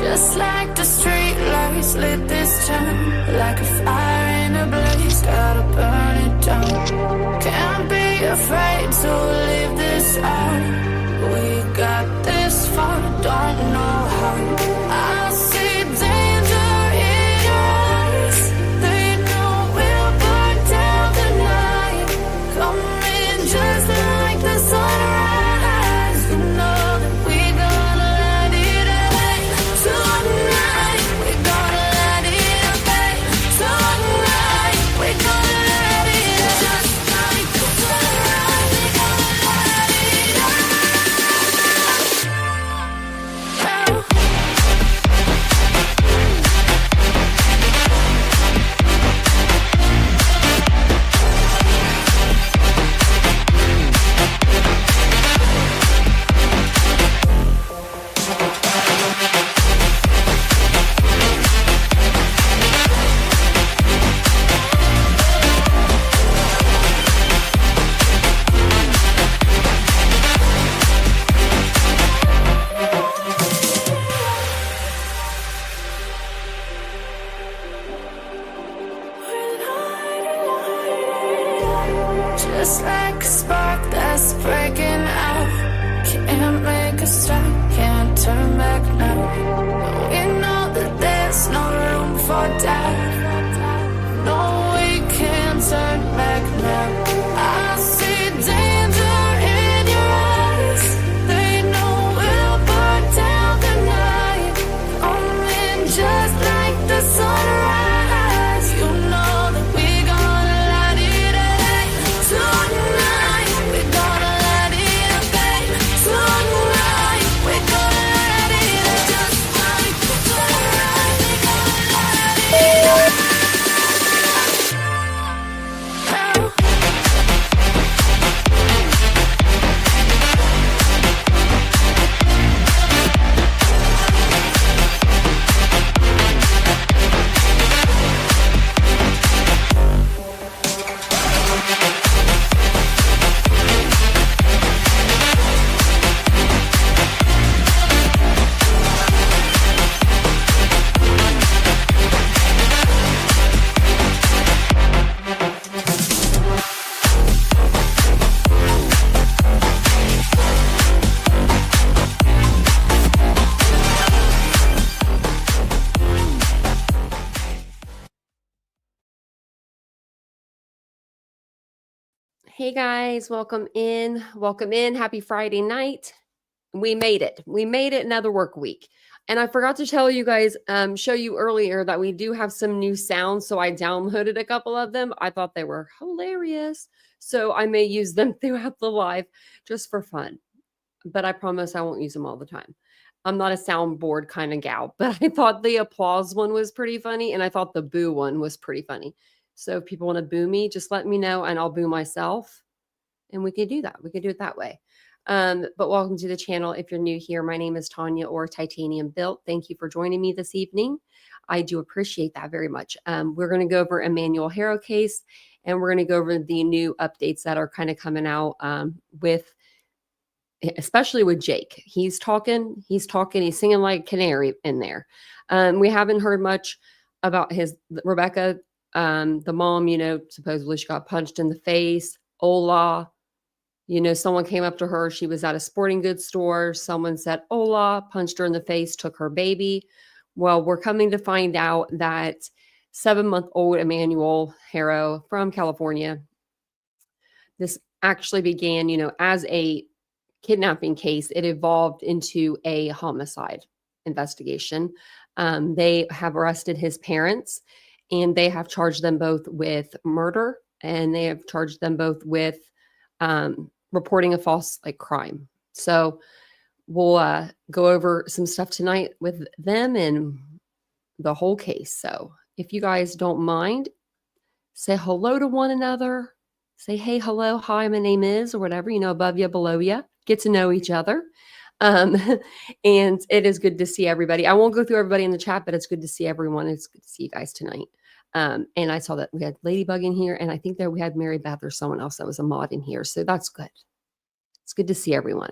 Just like the street lights lit this town, like a fire in a blaze, gotta burn it down. Can't be afraid to leave this out. We got this far, don't know how. I see danger in your eyes. They know we'll burn down the night. Coming just like the sunrise. You know that we gonna let it away. Tonight, we gonna let it away. Tonight, we gonna let it away. Just like the sunrise, we gonna let it away. Just like a spark that's breaking out. Can't make a stop, can't turn back now. We know that there's no room for doubt. No, we can't turn back now. I see danger in your eyes. They know we'll burn down the night. Coming just like the sunrise. You know that we gonna let it away. Tonight, we gonna let it away. Tonight, we gonna let it away. Just like the sunrise, we gonna let it away. Hey guys, welcome in. Welcome in. Happy Friday night. We made it. We made it another work week. And I forgot to tell you guys, show you earlier that we do have some new sounds. So I downloaded a couple of them. I thought they were hilarious. So I may use them throughout the live just for fun. But I promise I won't use them all the time. I'm not a soundboard kind of gal, but I thought the applause one was pretty funny. And I thought the boo one was pretty funny. So if people want to boo me, just let me know and I'll boo myself. And we could do that. We could do it that way. But welcome to the channel. If you're new here, my name is Tanya or TitaniumBuilt. Thank you for joining me this evening. I do appreciate that very much. We're going to go over Emmanuel Haro case, and we're going to go over the new updates that are kind of coming out especially with Jake. He's talking, he's singing like a canary in there. We haven't heard much about Rebecca, the mom, supposedly she got punched in the face. Hola. Someone came up to her. She was at a sporting goods store. Someone said, hola, punched her in the face, took her baby. Well, we're coming to find out that 7-month-old Emmanuel Haro from California, this actually began, as a kidnapping case. It evolved into a homicide investigation. They have arrested his parents, and they have charged them both with murder, and they have charged them both with reporting a false crime. So we'll go over some stuff tonight with them and the whole case. So if you guys don't mind, say hello to one another. Say, hey, hello, hi, my name is, or whatever, above you, below you. Get to know each other. And it is good to see everybody. I won't go through everybody in the chat, but it's good to see everyone. It's good to see you guys tonight. And I saw that we had Ladybug in here, and I think that we had Mary Beth or someone else that was a mod in here. So that's good. It's good to see everyone.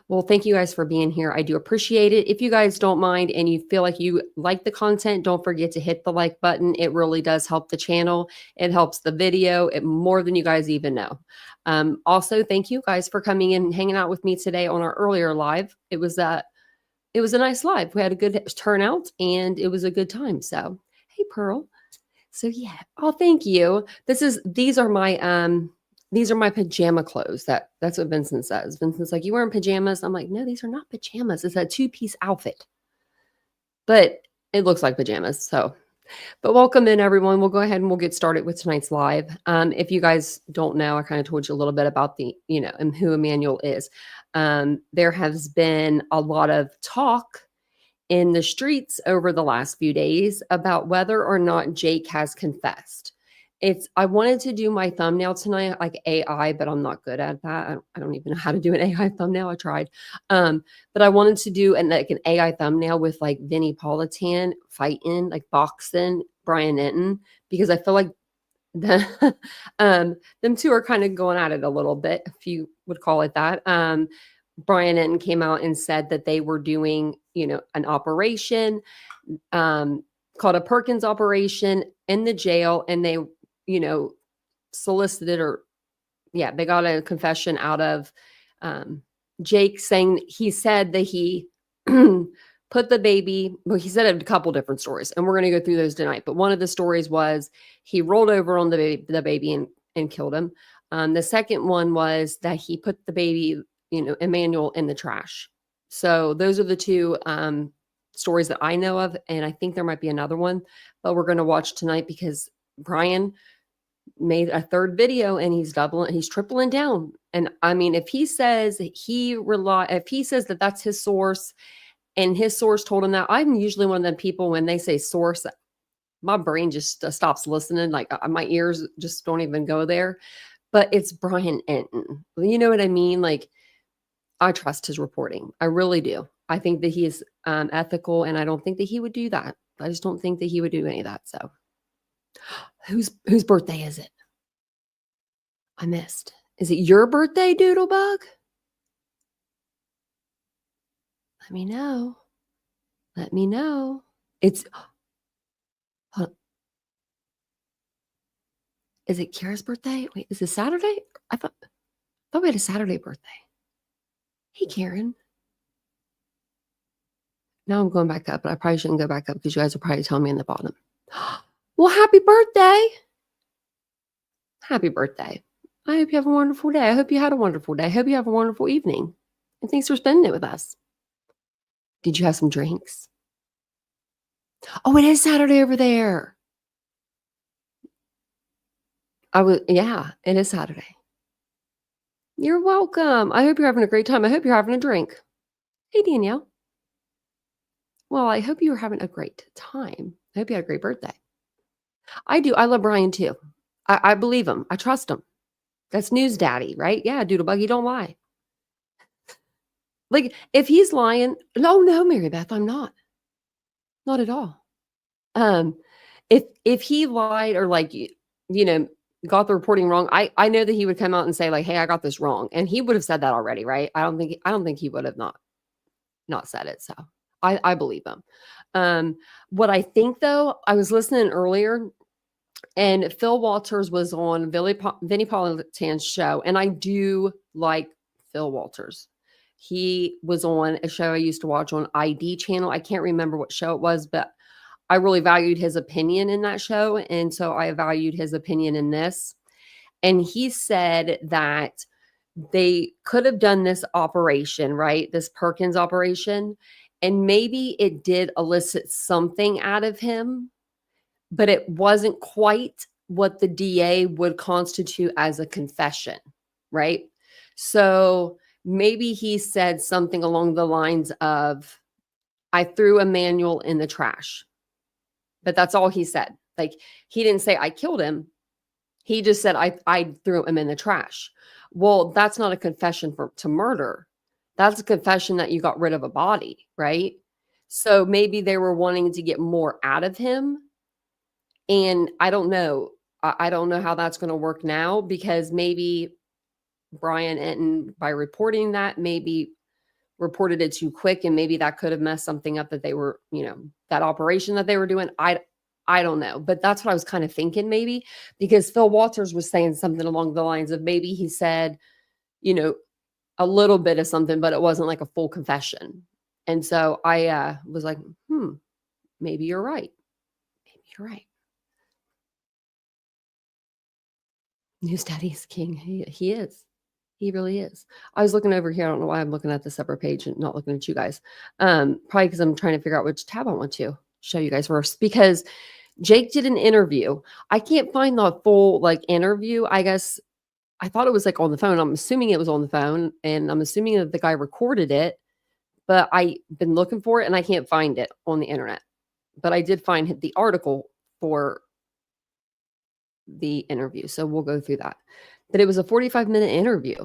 Well, thank you guys for being here. I do appreciate it. If you guys don't mind and you feel like you like the content, don't forget to hit the like button. It really does help the channel. It helps the video more than you guys even know. Also, thank you guys for coming in and hanging out with me today on our earlier live. It was a nice live. We had a good turnout and it was a good time. So, hey, Pearl. So yeah. Oh, thank you. These are my pajama clothes. That's what Vincent says. Vincent's like, you wearing pajamas? I'm like, no, these are not pajamas. It's a 2-piece outfit. But it looks like pajamas. So, but welcome in everyone. We'll go ahead and we'll get started with tonight's live. If you guys don't know, I kind of told you a little bit about and who Emmanuel is. There has been a lot of talk in the streets over the last few days about whether or not Jake has confessed. I wanted to do my thumbnail tonight like AI, but I'm not good at that. I don't even know how to do an AI thumbnail. I tried. But I wanted to do an AI thumbnail with like Vinnie Politan fighting, like boxing Brian Enton, because I feel like them two are kind of going at it a little bit, if you would call it that. Brian Enton came out and said that they were doing, an operation called a Perkins operation in the jail, and they, solicited they got a confession out of Jake saying he said that he put the baby, well, he said a couple different stories, and we're going to go through those tonight. But one of the stories was he rolled over on the baby and killed him. The second one was that he put the baby, Emmanuel, in the trash. So those are the two stories that I know of. And I think there might be another one, but we're going to watch tonight because Brian made a third video and he's tripling down. And I mean, if he says that that's his source and his source told him that, I'm usually one of them people when they say source, my brain just stops listening. Like my ears just don't even go there. But it's Brian Enton. You know what I mean? Like, I trust his reporting. I really do. I think that he is ethical, and I don't think that he would do that. I just don't think that he would do any of that. So, whose birthday is it? I missed. Is it your birthday, Doodlebug? Let me know. Let me know. It's. Is it Kira's birthday? Wait, is it Saturday? I thought we had a Saturday birthday. Hey, Karen. Now I'm going back up, but I probably shouldn't go back up because you guys will probably tell me in the bottom. Well, happy birthday. Happy birthday. I hope you have a wonderful day. I hope you had a wonderful day. I hope you have a wonderful evening. And thanks for spending it with us. Did you have some drinks? Oh, it is Saturday over there. Yeah, it is Saturday. You're welcome. I hope you're having a great time. I hope you're having a drink. Hey, Danielle. Well, I hope you were having a great time. I hope you had a great birthday. I do. I love Brian too. I believe him. I trust him. That's news daddy, right? Yeah, Doodlebug, you don't lie. Like, if he's lying, no, Mary Beth, I'm not. Not at all. If he lied or got the reporting wrong, I know that he would come out and say like, hey, I got this wrong. And he would have said that already, right? I don't think he would have not said it. So I believe him. What I think though, I was listening earlier and Phil Walters was on Vinnie Politan's show. And I do like Phil Walters. He was on a show I used to watch on ID channel. I can't remember what show it was, but I really valued his opinion in that show. And so I valued his opinion in this. And he said that they could have done this operation, right? This Perkins operation. And maybe it did elicit something out of him, but it wasn't quite what the DA would constitute as a confession, right? So maybe he said something along the lines of, I threw Emmanuel in the trash. But that's all he said. Like, he didn't say I killed him. He just said I threw him in the trash. Well, that's not a confession to murder. That's a confession that you got rid of a body, right? So maybe they were wanting to get more out of him. And I don't know. I don't know how that's going to work now, because maybe Brian Enton, by reporting that, maybe reported it too quick, and maybe that could have messed something up that they were, that operation that they were doing. I don't know, but that's what I was kind of thinking, maybe, because Phil Walters was saying something along the lines of, maybe he said, a little bit of something, but it wasn't like a full confession. And so I was like, maybe you're right. Maybe you're right. News Daddy is king. He is. He really is. I was looking over here. I don't know why I'm looking at the separate page and not looking at you guys. Probably because I'm trying to figure out which tab I want to show you guys first, because Jake did an interview. I can't find the full interview. I guess I thought it was on the phone. I'm assuming it was on the phone, and I'm assuming that the guy recorded it, but I've been looking for it and I can't find it on the internet. But I did find the article for the interview. So we'll go through that. But it was a 45-minute interview.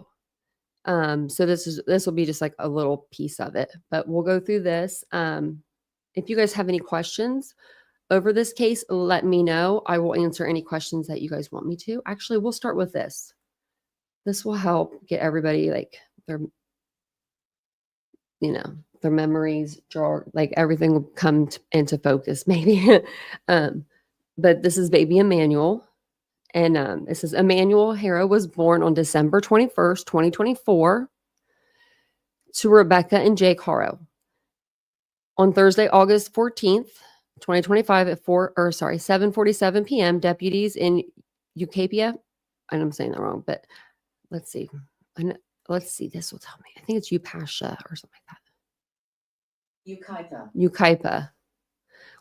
So this will be just a little piece of it, but we'll go through this. If you guys have any questions over this case, let me know. I will answer any questions that you guys want me to. Actually, we'll start with this. This will help get everybody their memories everything will come into focus maybe. But this is baby Emmanuel. And it says Emmanuel Haro was born on December 21st, 2024 to Rebecca and Jake Haro. On Thursday, August 14th, 2025 at 7:47 p.m., deputies in Ucapia, and I'm saying that wrong, but let's see. This will tell me. I think it's Upasha or something like that. Ucaipa.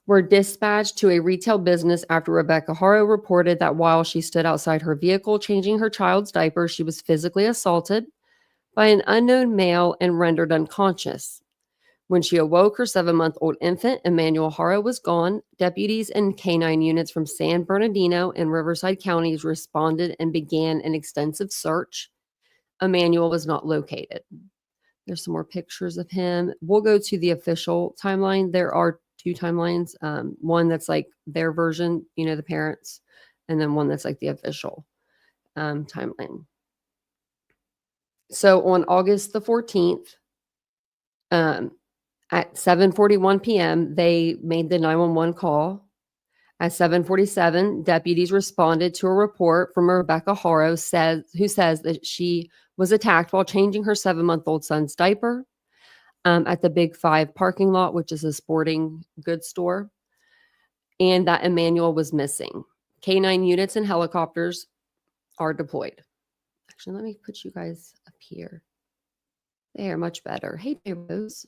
Were dispatched to a retail business after Rebecca Haro reported that while she stood outside her vehicle changing her child's diaper, she was physically assaulted by an unknown male and rendered unconscious. When she awoke, her 7-month-old infant, Emmanuel Haro, was gone. Deputies and canine units from San Bernardino and Riverside counties responded and began an extensive search. Emmanuel was not located. There's some more pictures of him. We'll go to the official timeline. There are 2 timelines. One that's their version, the parents, and then one that's the official timeline. So on August the 14th, at 7:41 p.m., they made the 911 call. At 7:47, deputies responded to a report from Rebecca Haro, who says that she was attacked while changing her 7-month-old son's diaper at the Big 5 parking lot, which is a sporting goods store, and that Emmanuel was missing. Canine units and helicopters are deployed. Actually, let me put you guys up here. There, much better. Hey, Rose.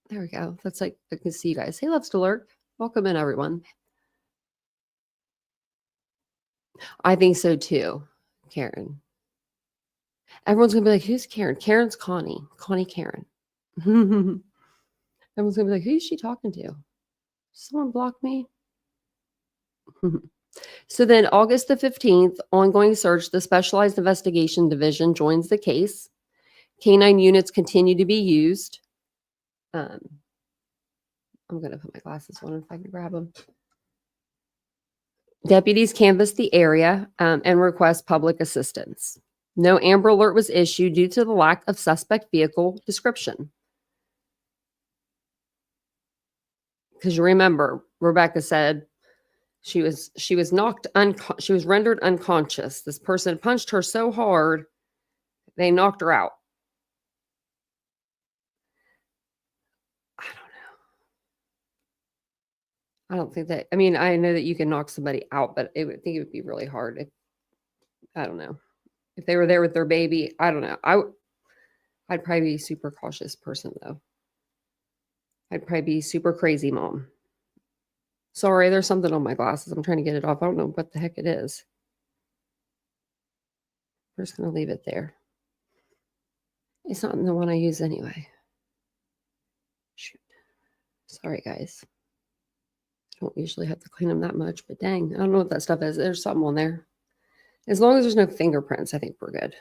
There we go. That's I can see you guys. Hey, loves to lurk. Welcome in, everyone. I think so too, Karen. Everyone's gonna be like, "Who's Karen?" Karen's Connie. Connie Karen. Everyone's gonna be like, "Who's she talking to? Someone block me?" So then, August the 15th, ongoing search. The Specialized Investigation Division joins the case. Canine units continue to be used. I'm going to put my glasses on if I can grab them. Deputies canvassed the area and request public assistance. No Amber Alert was issued due to the lack of suspect vehicle description. Because you remember, Rebecca said she was rendered unconscious. This person punched her so hard, they knocked her out. I don't think that, I know that you can knock somebody out, but I think it would be really hard I don't know. If they were there with their baby, I don't know. I'd probably be a super cautious person, though. I'd probably be super crazy mom. Sorry, there's something on my glasses. I'm trying to get it off. I don't know what the heck it is. I'm just going to leave it there. It's not the one I use anyway. Shoot. Sorry, guys. I don't usually have to clean them that much, but dang, I don't know what that stuff is. There's something on there. As long as there's no fingerprints, I think we're good.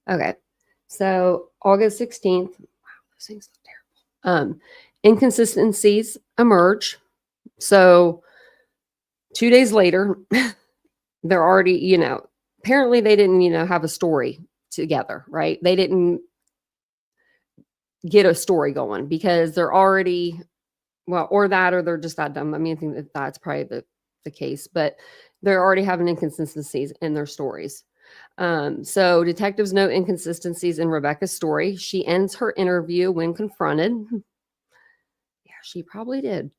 Okay. So August 16th. Wow, those things look terrible. Inconsistencies emerge. So 2 days later, they're already, apparently they didn't, have a story together, right? They didn't get a story going because they're already, well, or they're just that dumb. I mean, I think that that's probably the case, but they're already having inconsistencies in their stories. So detectives note inconsistencies in Rebecca's story. She ends her interview when confronted. Yeah, she probably did.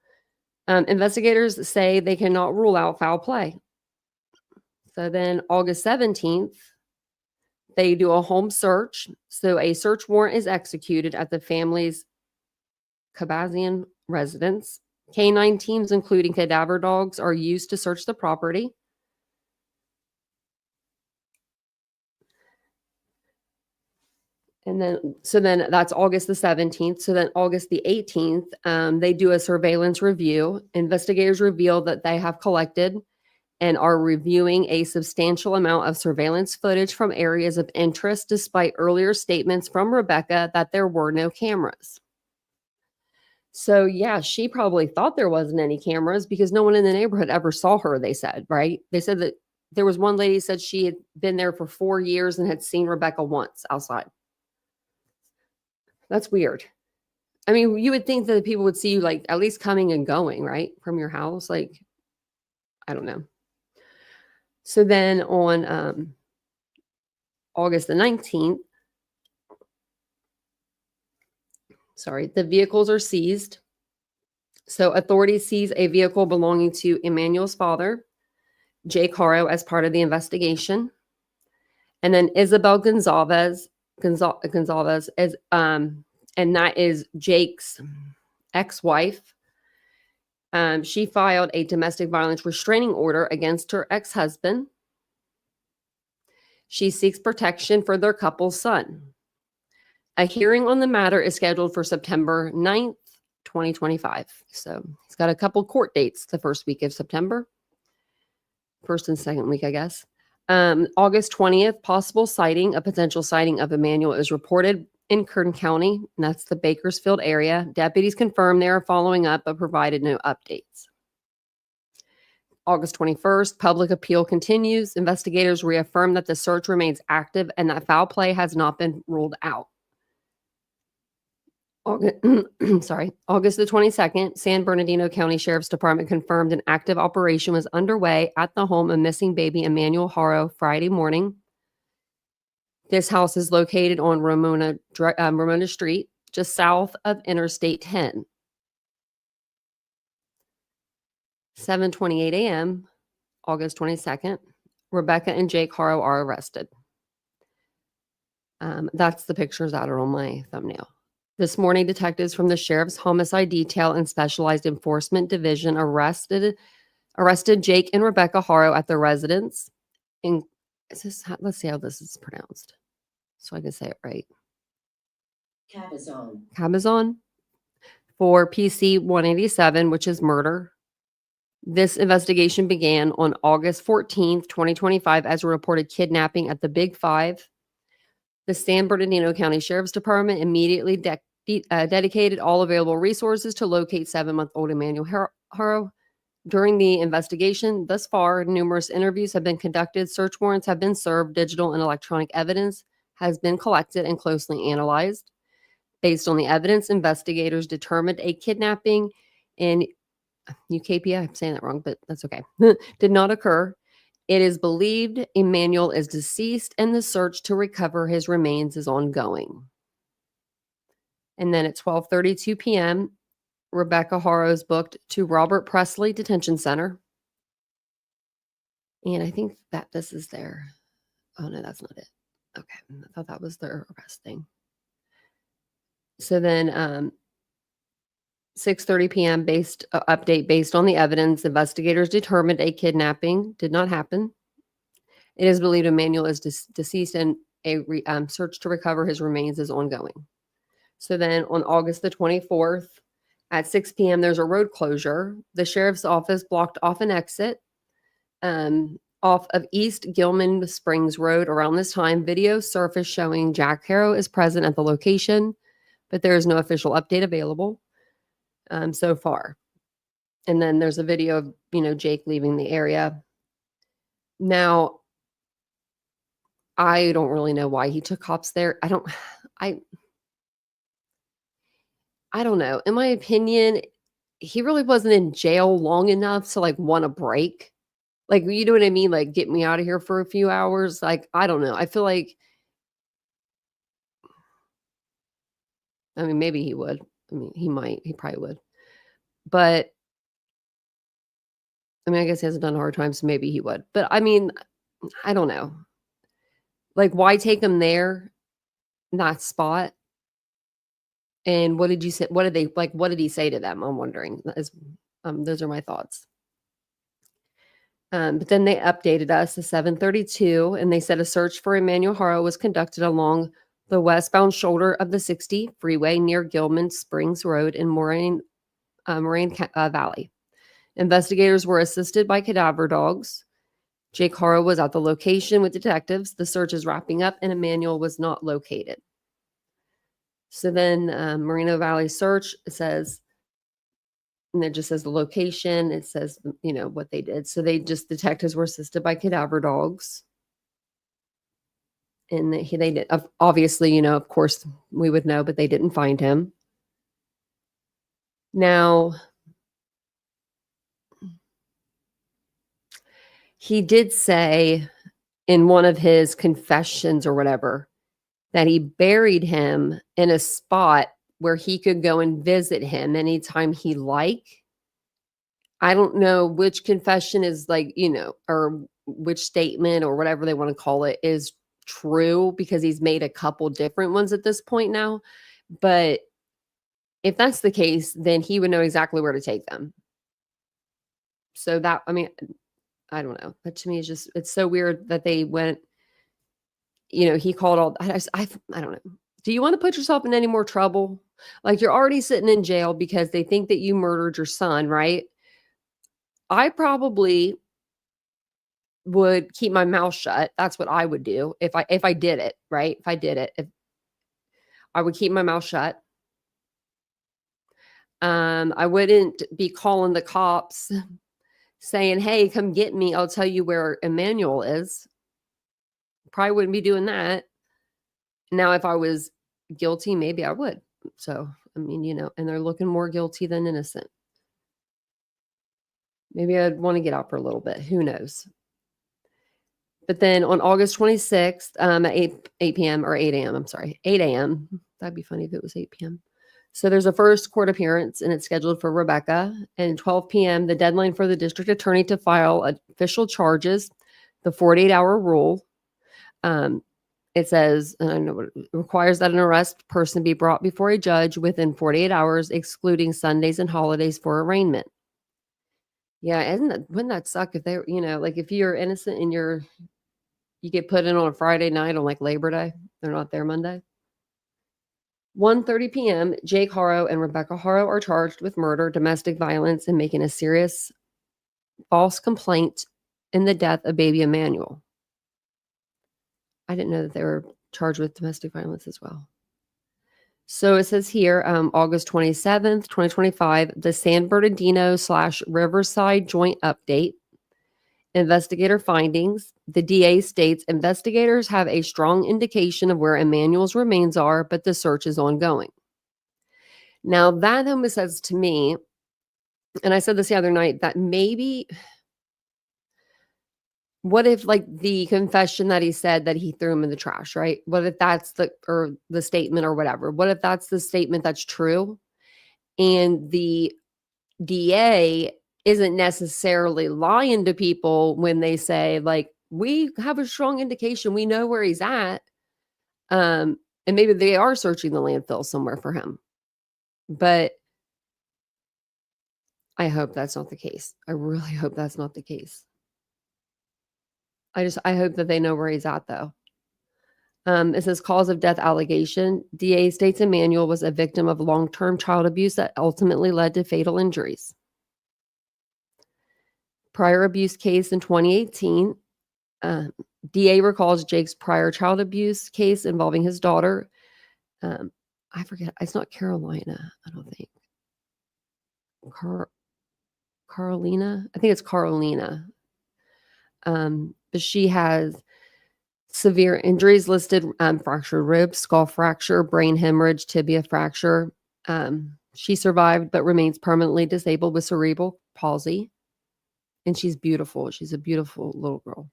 Investigators say they cannot rule out foul play. So then August 17th, they do a home search. So a search warrant is executed at the family's Cabazon residence. Canine teams, including cadaver dogs, are used to search the property. And then that's August the 17th. So then August the 18th, they do a surveillance review. Investigators reveal that they have collected and are reviewing a substantial amount of surveillance footage from areas of interest, despite earlier statements from Rebecca that there were no cameras. So yeah, she probably thought there wasn't any cameras because no one in the neighborhood ever saw her, they said, right? They said that there was one lady said she had been there for 4 years and had seen Rebecca once outside. That's weird. I mean, you would think that people would see you like at least coming and going, right? From your house. Like, I don't know. So then on August the 19th, the vehicles are seized. So authorities seize a vehicle belonging to Emmanuel's father, Jake Haro, as part of the investigation. And then Isabel Gonzalez is and that is Jake's ex-wife. She filed a domestic violence restraining order against her ex-husband. She seeks protection for their couple's son. A hearing on the matter is scheduled for September 9th, 2025. So he's got a couple court dates the first week of September. First and second week, I guess. August 20th, a potential sighting of Emmanuel is reported in Kern County, and that's the Bakersfield area. Deputies confirmed they are following up, but provided no updates. August 21st, public appeal continues. Investigators reaffirm that the search remains active and that foul play has not been ruled out. August the 22nd, San Bernardino County Sheriff's Department confirmed an active operation was underway at the home of missing baby Emmanuel Haro Friday morning. This house is located on Ramona Street, just south of Interstate 10. 7:28 a.m., August 22nd, Rebecca and Jake Haro are arrested. That's the pictures that are on my thumbnail. This morning, detectives from the Sheriff's Homicide Detail and Specialized Enforcement Division arrested Jake and Rebecca Haro at their residence. Let's see how this is pronounced so I can say it right. Cabazon for PC 187, which is murder. This investigation began on August 14th, 2025, as a reported kidnapping at the Big Five. The San Bernardino County Sheriff's Department immediately dedicated all available resources to locate 7-month-old Emmanuel Haro. During the investigation, thus far, numerous interviews have been conducted, search warrants have been served, digital and electronic evidence has been collected and closely analyzed. Based on the evidence, investigators determined a kidnapping in Ucapia, I'm saying that wrong, but that's okay, did not occur. It is believed Emmanuel is deceased and the search to recover his remains is ongoing. And then at 12:32 p.m., Rebecca Haro is booked to Robert Presley Detention Center. And I think that this is their, oh no, that's not it. Okay, I thought that was their arrest thing. So then 6:30 p.m. update based on the evidence, investigators determined a kidnapping did not happen. It is believed Emmanuel is deceased and a search to recover his remains is ongoing. So then on August the 24th at 6 p.m., there's a road closure. The sheriff's office blocked off an exit off of East Gilman Springs Road. Around this time, video surfaced showing Jack Haro is present at the location, but there is no official update available so far. And then there's a video of, Jake leaving the area. Now, I don't really know why he took cops there. I don't know. In my opinion, he really wasn't in jail long enough to like want a break. Like, you know what I mean? Like, get me out of here for a few hours. Like, I don't know. I feel like, I mean, maybe he would. I mean, he probably would. But I mean, I guess he hasn't done hard times, so maybe he would. But I mean, I don't know. Like, why take him there, in that spot? And what did you say? What did they like? What did he say to them? I'm wondering. Those are my thoughts. But then they updated us to 7:32, and they said a search for Emmanuel Haro was conducted along the westbound shoulder of the 60 freeway near Gilman Springs Road in Moraine Valley. Investigators were assisted by cadaver dogs. Jake Haro was at the location with detectives. The search is wrapping up, and Emmanuel was not located. So then Moreno Valley search says, and it just says the location. It says, what they did. So detectives were assisted by cadaver dogs. And they did, obviously, of course we would know, but they didn't find him. Now, he did say in one of his confessions or whatever that he buried him in a spot where he could go and visit him anytime he liked. I don't know which confession is or which statement or whatever they want to call it is true, because he's made a couple different ones at this point now. But if that's the case, then he would know exactly where to take them. So that, I mean, I don't know. That to me is just, it's so weird that they went, he called all, I don't know. Do you want to put yourself in any more trouble? Like, you're already sitting in jail because they think that you murdered your son, right? I probably would keep my mouth shut. That's what I would do if I did it, right? If I did it, I would keep my mouth shut. I wouldn't be calling the cops saying, "Hey, come get me. I'll tell you where Emmanuel is." Probably wouldn't be doing that. Now, if I was guilty, maybe I would. So, I mean, and they're looking more guilty than innocent. Maybe I'd want to get out for a little bit. Who knows? But then on August 26th, at 8 p.m. or 8 a.m., I'm sorry, 8 a.m. That'd be funny if it was 8 p.m. So there's a first court appearance, and it's scheduled for Rebecca. And 12 p.m., the deadline for the district attorney to file official charges, the 48-hour rule. It says, and I know what it requires, that an arrest person be brought before a judge within 48 hours, excluding Sundays and holidays for arraignment. Yeah, wouldn't that suck if they, like if you're innocent and you get put in on a Friday night on like Labor Day, they're not there Monday. 1:30 p.m., Jake Haro and Rebecca Haro are charged with murder, domestic violence, and making a serious false complaint in the death of baby Emmanuel. I didn't know that they were charged with domestic violence as well. So it says here, August 27th, 2025, the San Bernardino/Riverside joint update. Investigator findings. The DA states investigators have a strong indication of where Emmanuel's remains are, but the search is ongoing. Now, that almost says to me, and I said this the other night, that maybe, what if like the confession that he said that he threw him in the trash, right? What if that's the statement or whatever? What if that's the statement that's true? And the DA isn't necessarily lying to people when they say, like, we have a strong indication, we know where he's at. And maybe they are searching the landfill somewhere for him. But I hope that's not the case. I really hope that's not the case. I hope that they know where he's at, though. It says cause of death allegation. DA states Emmanuel was a victim of long-term child abuse that ultimately led to fatal injuries. Prior abuse case in 2018. DA recalls Jake's prior child abuse case involving his daughter. I forget. It's not Carolina, I don't think. Carolina? I think it's Carolina. But she has severe injuries listed: fractured ribs, skull fracture, brain hemorrhage, tibia fracture. She survived but remains permanently disabled with cerebral palsy. And she's beautiful. She's a beautiful little girl.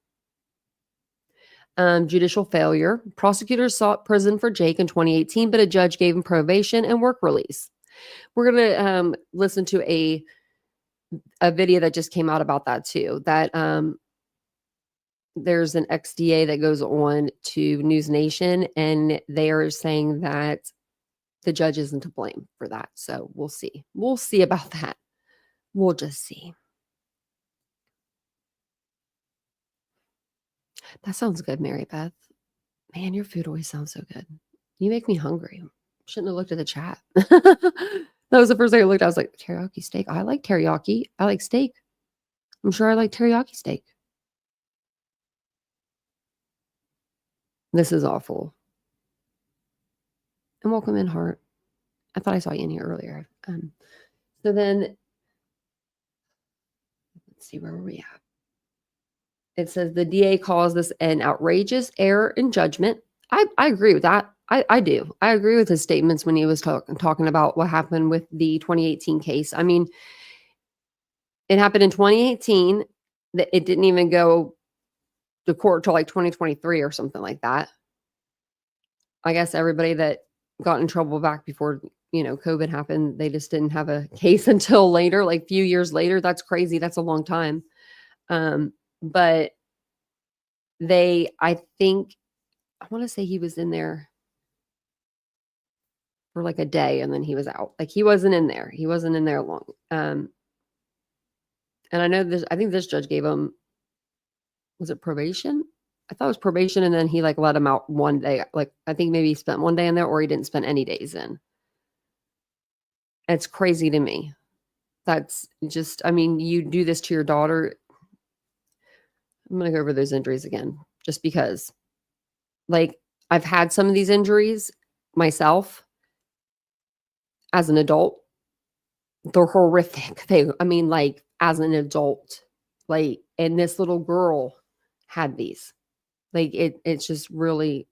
Judicial failure. Prosecutors sought prison for Jake in 2018, but a judge gave him probation and work release. We're going to listen to a video that just came out about that too. That there's an XDA that goes on to News Nation, and they are saying that the judge isn't to blame for that. So we'll see. We'll see about that. We'll just see. That sounds good, Mary Beth. Man, your food always sounds so good. You make me hungry. Shouldn't have looked at the chat. That was the first thing I looked at. I was like, teriyaki steak. I like teriyaki. I like steak. I'm sure I like teriyaki steak. This is awful. And welcome in, Heart. I thought I saw you in here earlier. So then, let's see, where were we at? It says the DA calls this an outrageous error in judgment. I agree with that. I do. I agree with his statements when he was talking about what happened with the 2018 case. I mean, it happened in 2018. That it didn't even go to court till like 2023 or something like that. I guess everybody that got in trouble back before, COVID happened, they just didn't have a case until later, like a few years later. That's crazy. That's a long time. But I want to say he was in there for like a day and then he was out. Like he wasn't in there. He wasn't in there long. And I think this judge gave him, was it probation? I thought it was probation. And then he like let him out one day. Like I think maybe he spent one day in there or he didn't spend any days in. It's crazy to me. That's just, you do this to your daughter. I'm going to go over those injuries again, just because like I've had some of these injuries myself as an adult. They're horrific. Like as an adult, like, and this little girl had these, like, it's just really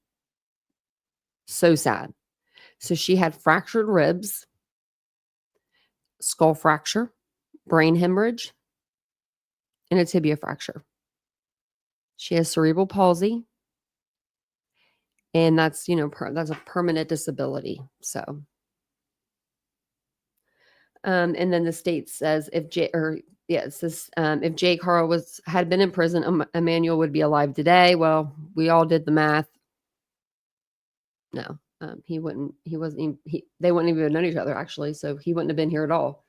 so sad. So she had fractured ribs, skull fracture, brain hemorrhage, and a tibia fracture. She has cerebral palsy, and that's, that's a permanent disability. So, and then the state says if Jake Haro had been in prison, Emmanuel would be alive today. Well, we all did the math. No, they wouldn't even have known each other actually. So he wouldn't have been here at all.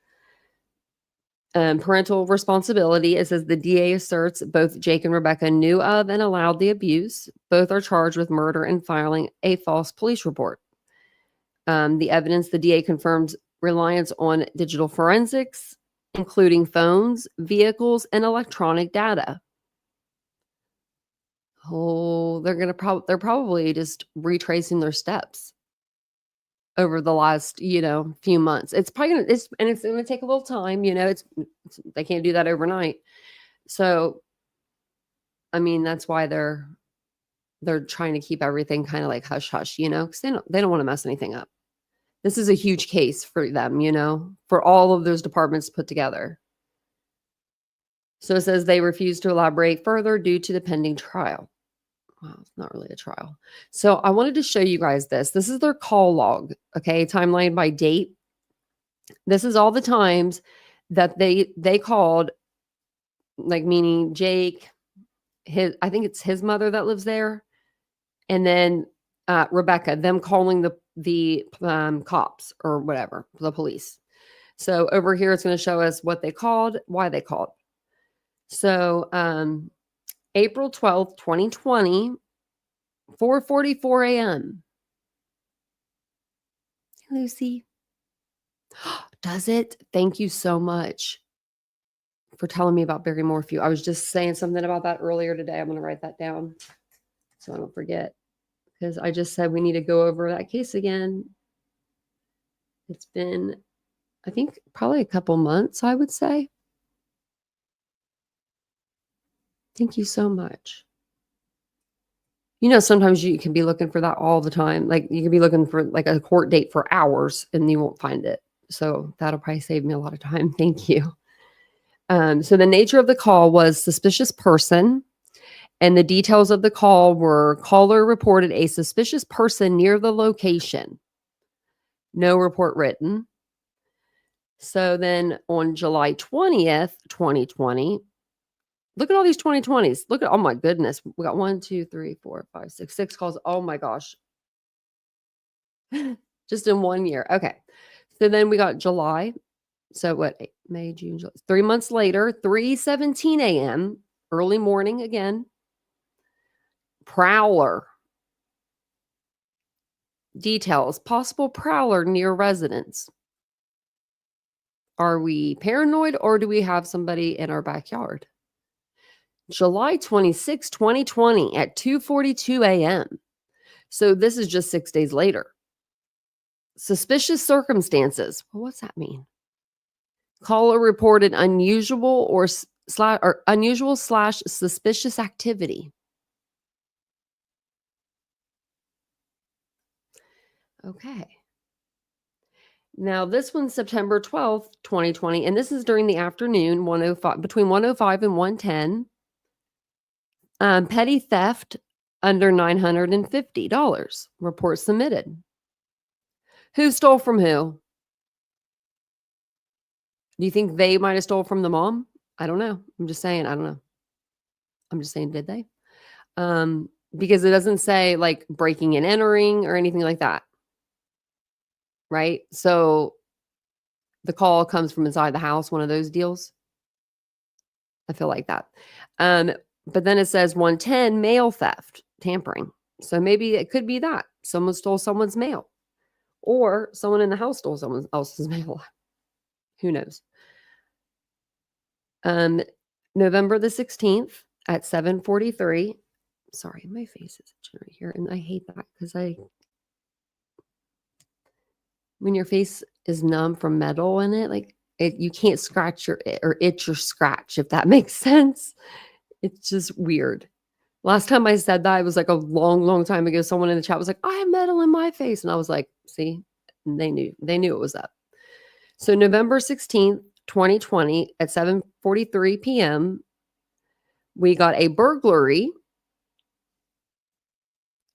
Parental responsibility. It says the DA asserts both Jake and Rebecca knew of and allowed the abuse. Both are charged with murder and filing a false police report. The evidence, the DA confirms reliance on digital forensics, including phones, vehicles, and electronic data. Oh, they're probably just retracing their steps over the last, few months. It's probably it's going to take a little time, they can't do that overnight. So, that's why they're trying to keep everything kind of like hush hush, because they don't want to mess anything up. This is a huge case for them, for all of those departments put together. So it says they refuse to elaborate further due to the pending trial. Well, it's not really a trial. So I wanted to show you guys this. This is their call log, okay? Timeline by date. This is all the times that they called, like meaning Jake, I think it's his mother that lives there, and then Rebecca, them calling the cops or whatever, the police. So over here, it's going to show us what they called, why they called. So April 12th, 2020, 4:44 a.m. Lucy. Does it? Thank you so much for telling me about Barry Morphew. I was just saying something about that earlier today. I'm going to write that down so I don't forget, because I just said we need to go over that case again. It's been, I think, probably a couple months, I would say. Thank you so much. Sometimes you can be looking for that all the time. Like you can be looking for like a court date for hours and you won't find it. So that'll probably save me a lot of time. Thank you. So the nature of the call was suspicious person. And the details of the call were caller reported a suspicious person near the location. No report written. So then on July 20th, 2020, look at all these 2020s. Look at, oh my goodness. We got 1, 2, 3, 4, 5, 6, 6 calls. Oh my gosh. Just in 1 year. Okay. So then we got July. So what? May, June, July. 3 months later, 3:17 a.m., early morning again. Prowler. Details. Possible prowler near residence. Are we paranoid or do we have somebody in our backyard? July 26, 2020 at 2:42 a.m. So this is just 6 days later. Suspicious circumstances. Well, what's that mean? Caller reported unusual or unusual / suspicious activity. Okay. Now this one's September 12th, 2020, and this is during the afternoon, 105 between 105 and 110. Petty theft under $950. Report submitted. Who stole from who? Do you think they might have stole from the mom? I don't know. I'm just saying, I don't know. I'm just saying, did they? Because it doesn't say like breaking and entering or anything like that. Right? So the call comes from inside the house, one of those deals. I feel like that. But then it says 110 mail theft, tampering. So maybe it could be that someone stole someone's mail or someone in the house stole someone else's mail. Who knows? November the 16th at 7:43. Sorry, my face is itching right here. And I hate that because when your face is numb from metal in it, like you can't scratch or itch or scratch, if that makes sense. It's just weird. Last time I said that, it was like a long, long time ago. Someone in the chat was like, I have metal in my face. And I was like, see, and they knew it was up. So November 16th, 2020 at 7:43 p.m., we got a burglary.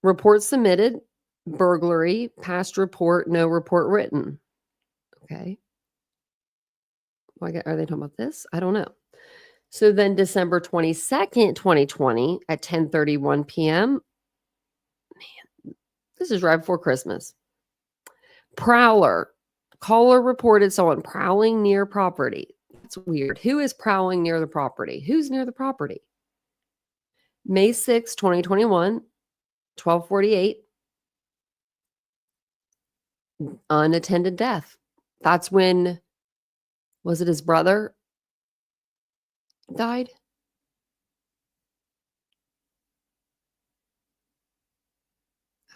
Report submitted. Burglary. Past report. No report written. Okay. Are they talking about this? I don't know. So then December 22nd, 2020 at 10:31 p.m. Man, this is right before Christmas. Prowler. Caller reported someone prowling near property. That's weird. Who is prowling near the property? Who's near the property? May 6, 2021, 12:48. Unattended death. That's when, was it his brother died?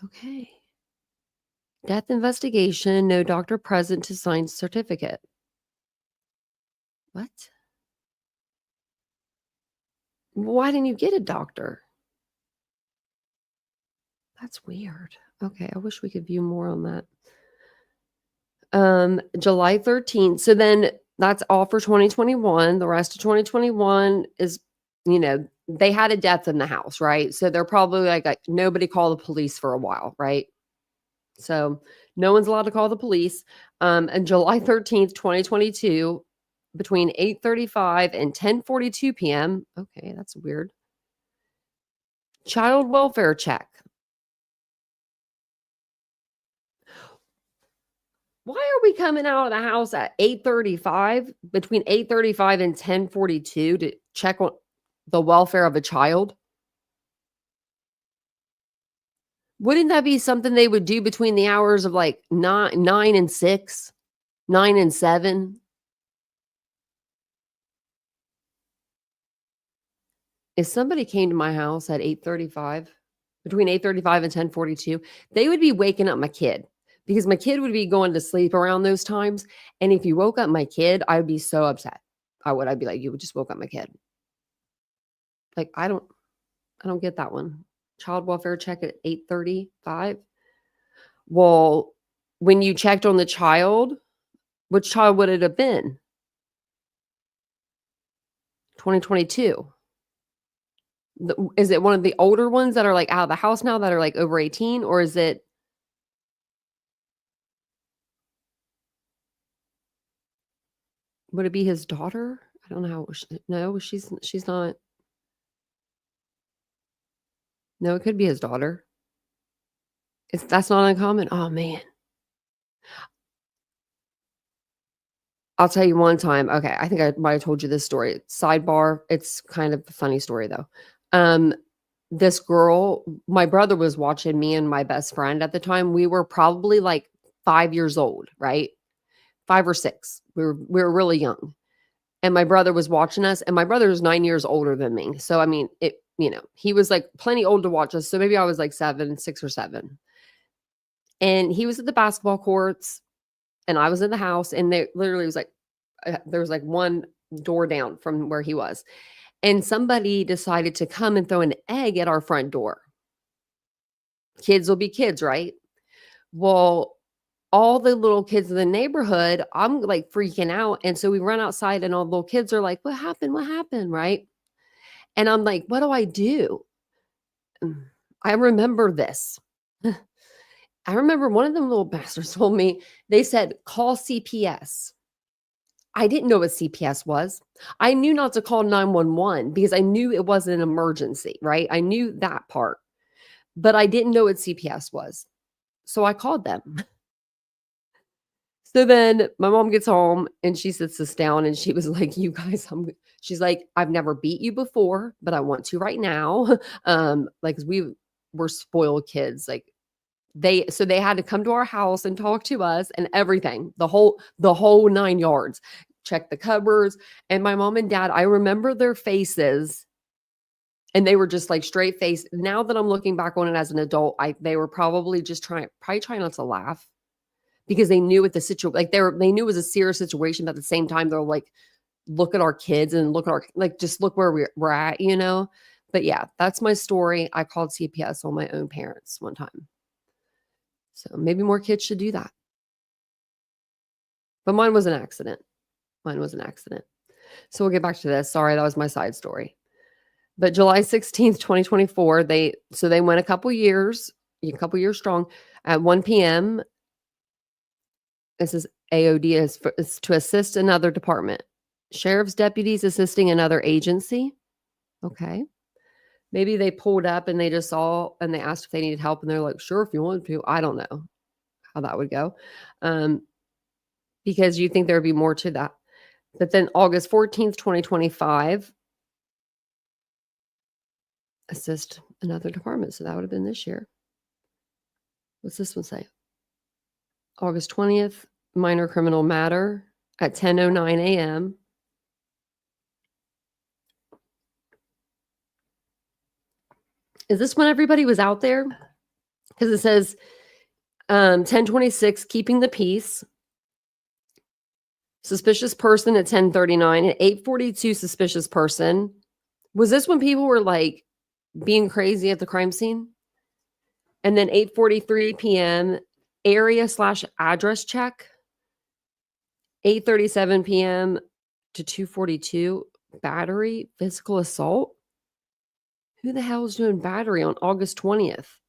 Okay. Death investigation, no doctor present to sign certificate. What? Why didn't you get a doctor? That's weird. Okay, I wish we could view more on that. July 13th. So then that's all for 2021. The rest of 2021 is, they had a death in the house, right? So they're probably like nobody called the police for a while, right? So no one's allowed to call the police. And July 13th, 2022, between 8:35 and 10:42 p.m. Okay, that's weird. Child welfare check. Why are we coming out of the house at 8:35, between 8:35 and 10:42 to check on the welfare of a child? Wouldn't that be something they would do between the hours of like 9 and 6, 9 and 7? If somebody came to my house at 8:35, between 8:35 and 10:42, they would be waking up my kid because my kid would be going to sleep around those times. And if you woke up my kid, I would be so upset. I'd be like, you just woke up my kid. Like, I don't get that one. child welfare check at 8:35. Well, when you checked on the child, which child would it have been? 2022. Is it one of the older ones that are, like, out of the house now that are, like, over 18, or is it would it be his daughter? I don't know how no, she's not. No, it could be his daughter. That's not uncommon. Oh, man. I'll tell you one time. Okay, I think I might have told you this story. Sidebar, it's kind of a funny story, though. This girl, my brother was watching me and my best friend at the time. We were probably, like, 5 years old, right? 5 or 6. We were really young. And my brother was watching us, and my brother is 9 years older than me. So, I mean, he was, like, plenty old to watch us. So maybe I was, like, 6 or 7. And he was at the basketball courts, and I was in the house, and there literally was, like, there was, like, one door down from where he was. And somebody decided to come and throw an egg at our front door. Kids will be kids, right? Well, all the little kids in the neighborhood, I'm, like, freaking out, and so we run outside, and all the little kids are like, "What happened? What happened?" Right? And I'm like, "What do I do?" I remember this. I remember one of them little bastards told me, they said, "Call CPS." I didn't know what CPS was. I knew not to call 911 because I knew it wasn't an emergency, right? I knew that part, but I didn't know what CPS was. So I called them. So then my mom gets home and she sits us down and she was like, "You guys," she's like, "I've never beat you before, but I want to right now." Like, 'cause we were spoiled kids. Like, they had to come to our house and talk to us and everything, the whole 9 yards, check the cupboards. And my mom and dad, I remember their faces, and they were just, like, straight face. Now that I'm looking back on it as an adult, they were probably just trying not to laugh because they knew what the situation, like, they knew it was a serious situation, but at the same time, they're like, "Look at our kids and look at our, like, just look where we're at," you know? But yeah, that's my story. I called CPS on my own parents one time. So maybe more kids should do that. But mine was an accident. Mine was an accident. So we'll get back to this. Sorry, that was my side story. But July 16th, 2024, they went a couple years strong at 1 p.m. This is AOD is to assist another department. Sheriff's deputies assisting another agency. Okay. Maybe they pulled up and they just saw and they asked if they needed help and they're like, "Sure, if you want to." I don't know how that would go. Because you think there would be more to that. But then August 14th, 2025, assist another department. So that would have been this year. What's this one say? August 20th, minor criminal matter at 10:09 a.m. Is this when everybody was out there? Because it says 10:26, keeping the peace. Suspicious person at 10:39. At 8:42, suspicious person. Was this when people were, like, being crazy at the crime scene? And then 8:43 p.m., area/address check. 8:37 p.m. to 2:42, battery, physical assault. Who the hell is doing battery on August 20th?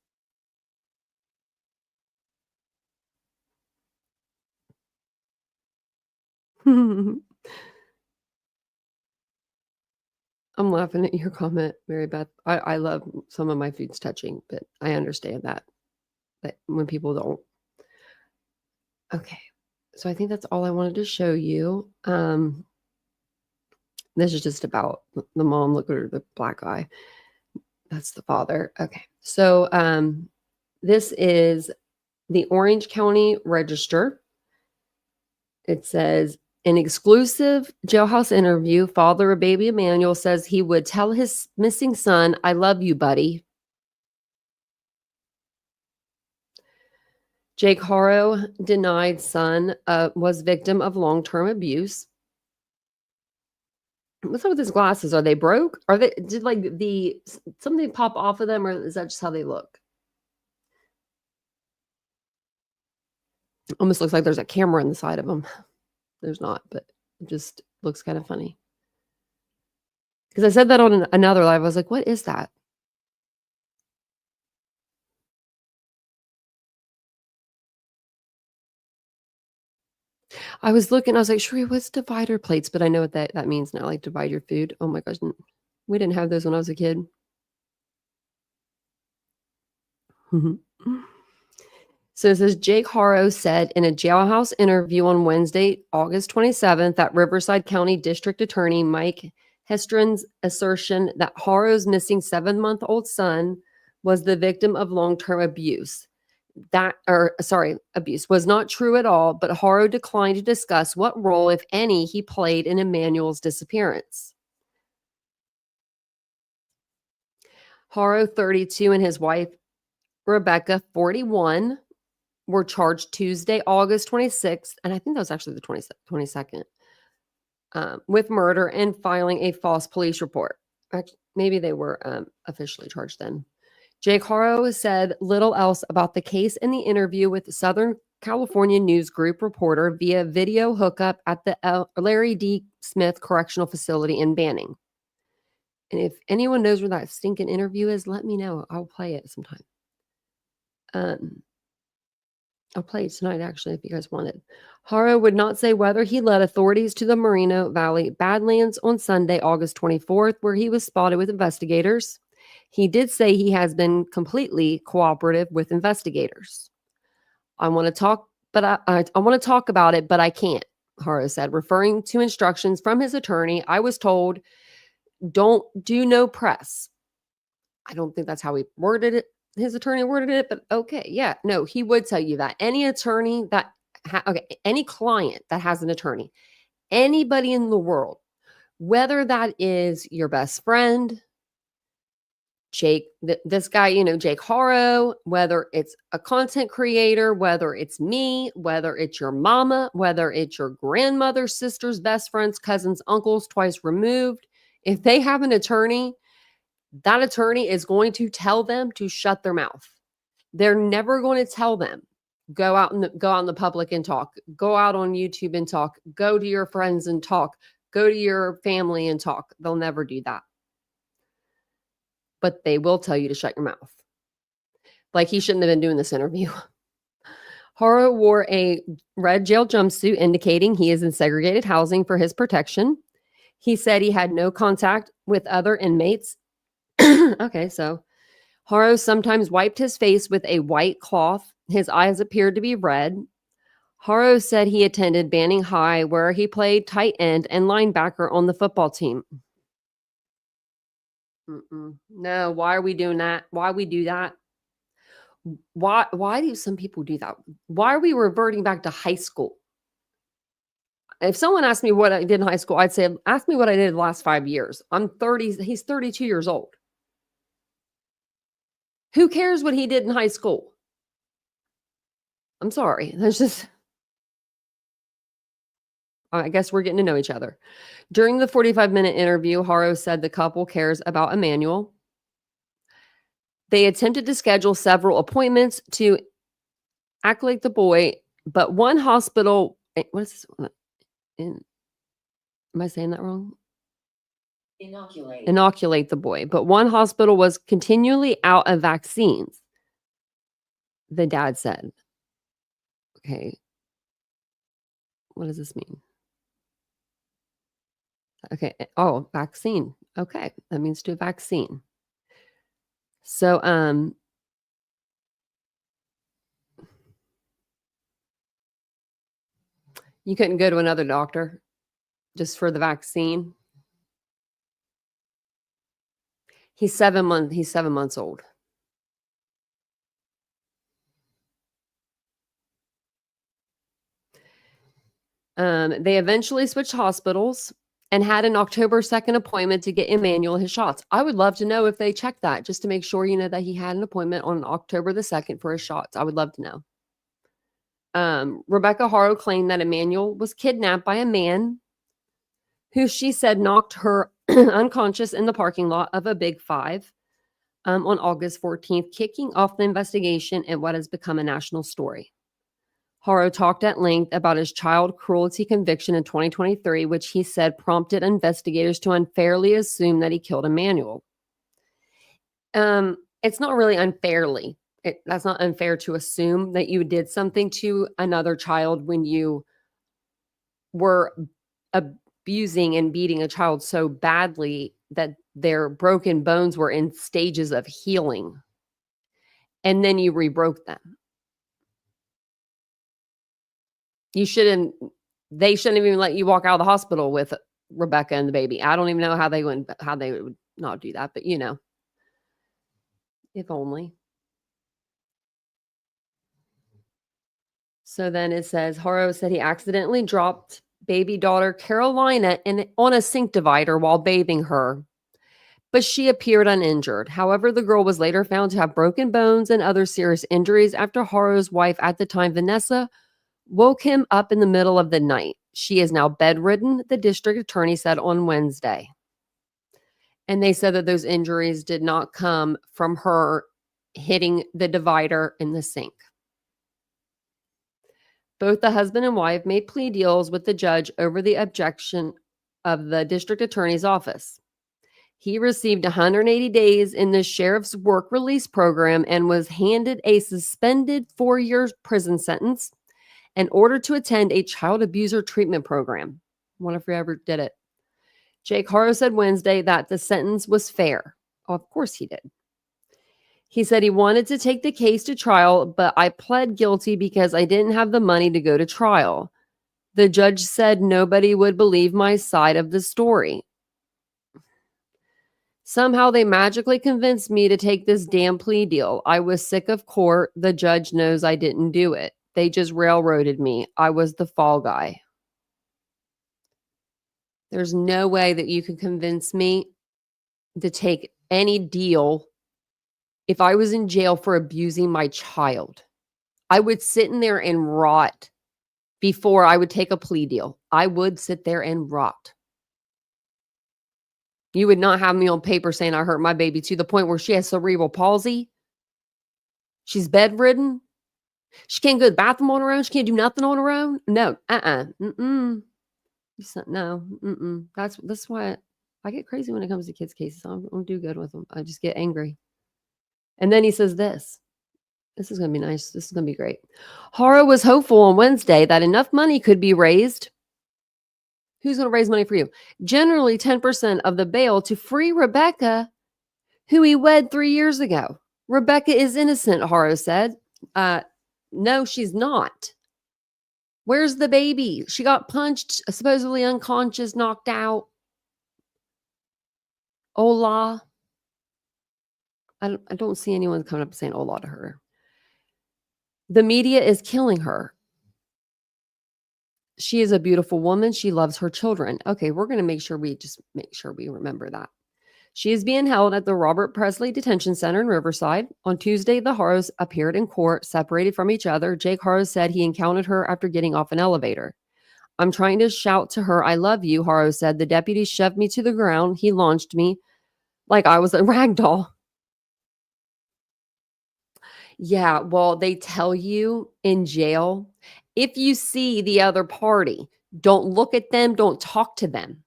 I'm laughing at your comment, Mary Beth. I love some of my food's touching, but I understand that. But when people don't. Okay. So I think that's all I wanted to show you. This is just about the mom. Look at her, the black guy. That's the father. Okay. So this is the Orange County Register. It says, an exclusive jailhouse interview, father of baby Emmanuel says he would tell his missing son, "I love you, buddy." Jake Haro denied son was victim of long-term abuse. What's up with his glasses? Are they broke? Are they, did like something pop off of them, or is that just how they look? Almost looks like there's a camera in the side of them. There's not, but it just looks kind of funny. Because I said that on another live. I was like, what is that? I was looking, I was like, Sheree, what's divider plates? But I know what that means now, like divide your food. Oh my gosh. We didn't have those when I was a kid. So it says Jake Haro said in a jailhouse interview on Wednesday, August 27th, that Riverside County District Attorney Mike Hestron's assertion that Haro's missing 7-month-old son was the victim of long-term abuse. Abuse was not true at all, but Haro declined to discuss what role, if any, he played in Emmanuel's disappearance. Haro, 32, and his wife, Rebecca, 41, were charged Tuesday, August 26th, and I think that was actually the 22nd, with murder and filing a false police report. Actually, maybe they were officially charged then. Jake Haro said little else about the case in the interview with Southern California News Group reporter via video hookup at the Larry D. Smith Correctional Facility in Banning. And if anyone knows where that stinking interview is, let me know. I'll play it sometime. I'll play it tonight, actually, if you guys want it. Haro would not say whether he led authorities to the Moreno Valley Badlands on Sunday, August 24th, where he was spotted with investigators. He did say he has been completely cooperative with investigators. I want to talk, but I want to talk about it, but I can't, Haro said, referring to instructions from his attorney. I was told, don't do no press. I don't think that's how he worded it. His attorney worded it, but okay. Yeah, no, he would tell you that. Any attorney that, any client that has an attorney, anybody in the world, whether that is your best friend, Jake, this guy, Jake Haro, whether it's a content creator, whether it's me, whether it's your mama, whether it's your grandmother, sisters, best friends, cousins, uncles, twice removed, if they have an attorney, that attorney is going to tell them to shut their mouth. They're never going to tell them, go out in the public and talk, go out on YouTube and talk, go to your friends and talk, go to your family and talk. They'll never do that. But they will tell you to shut your mouth. Like he shouldn't have been doing this interview. Haro wore a red jail jumpsuit indicating he is in segregated housing for his protection. He said he had no contact with other inmates. Okay, so Haro sometimes wiped his face with a white cloth. His eyes appeared to be red. Haro said he attended Banning High, where he played tight end and linebacker on the football team. No, why are we doing that? Why we do that? Why do some people do that? Why are we reverting back to high school? If someone asked me what I did in high school, I'd say, ask me what I did the last 5 years. I'm 30. He's 32 years old. Who cares what he did in high school? I'm sorry. That's just, I guess we're getting to know each other. During the 45-minute interview, Haro said the couple cares about Emmanuel. They attempted to schedule several appointments to accolade the boy, but one hospital, what is this? Am I saying that wrong? Inoculate the boy. But one hospital was continually out of vaccines, the dad said. Okay. What does this mean? Okay. Oh, vaccine. Okay. That means to vaccine. So, you couldn't go to another doctor just for the vaccine. He's 7 months old. They eventually switched hospitals and had an October 2nd appointment to get Emmanuel his shots. I would love to know if they checked that just to make sure, that he had an appointment on October the 2nd for his shots. I would love to know. Rebecca Haro claimed that Emmanuel was kidnapped by a man who she said knocked her unconscious in the parking lot of a Big Five on August 14th, kicking off the investigation in what has become a national story. Haro talked at length about his child cruelty conviction in 2023, which he said prompted investigators to unfairly assume that he killed Emmanuel. It's not really unfairly. That's not unfair to assume that you did something to another child when you were abusing and beating a child so badly that their broken bones were in stages of healing. And then you rebroke them. They shouldn't even let you walk out of the hospital with Rebecca and the baby. I don't even know how they would not do that, but if only. So then it says, Haro said he accidentally dropped baby daughter Carolina on a sink divider while bathing her, but she appeared uninjured. However, the girl was later found to have broken bones and other serious injuries after Haro's wife at the time, Vanessa, woke him up in the middle of the night. She is now bedridden, the district attorney said on Wednesday. And they said that those injuries did not come from her hitting the divider in the sink. Both the husband and wife made plea deals with the judge over the objection of the district attorney's office. He received 180 days in the sheriff's work release program and was handed a suspended 4-year prison sentence in order to attend a child abuser treatment program. I wonder if he ever did it. Jake Haro said Wednesday that the sentence was fair. Oh, of course he did. He said he wanted to take the case to trial, but I pled guilty because I didn't have the money to go to trial. The judge said nobody would believe my side of the story. Somehow they magically convinced me to take this damn plea deal. I was sick of court. The judge knows I didn't do it. They just railroaded me. I was the fall guy. There's no way that you can convince me to take any deal. If I was in jail for abusing my child, I would sit in there and rot before I would take a plea deal. I would sit there and rot. You would not have me on paper saying I hurt my baby to the point where she has cerebral palsy. She's bedridden. She can't go to the bathroom on her own. She can't do nothing on her own. No, no. That's why I get crazy when it comes to kids' cases. I don't do good with them. I just get angry. And then he says this. This is going to be nice. This is going to be great. Haro was hopeful on Wednesday that enough money could be raised. Who's going to raise money for you? Generally 10% of the bail to free Rebecca, who he wed 3 years ago. Rebecca is innocent, Haro said. No, she's not. Where's the baby? She got punched, supposedly unconscious, knocked out. Hola. I don't see anyone coming up saying hola to her. The media is killing her. She is a beautiful woman. She loves her children. Okay, we're going to make sure we remember that. She is being held at the Robert Presley Detention Center in Riverside. On Tuesday, the Haros appeared in court, separated from each other. Jake Haro said he encountered her after getting off an elevator. I'm trying to shout to her, I love you, Haro said. The deputy shoved me to the ground. He launched me like I was a rag doll. Yeah, well, they tell you in jail, if you see the other party, don't look at them, don't talk to them.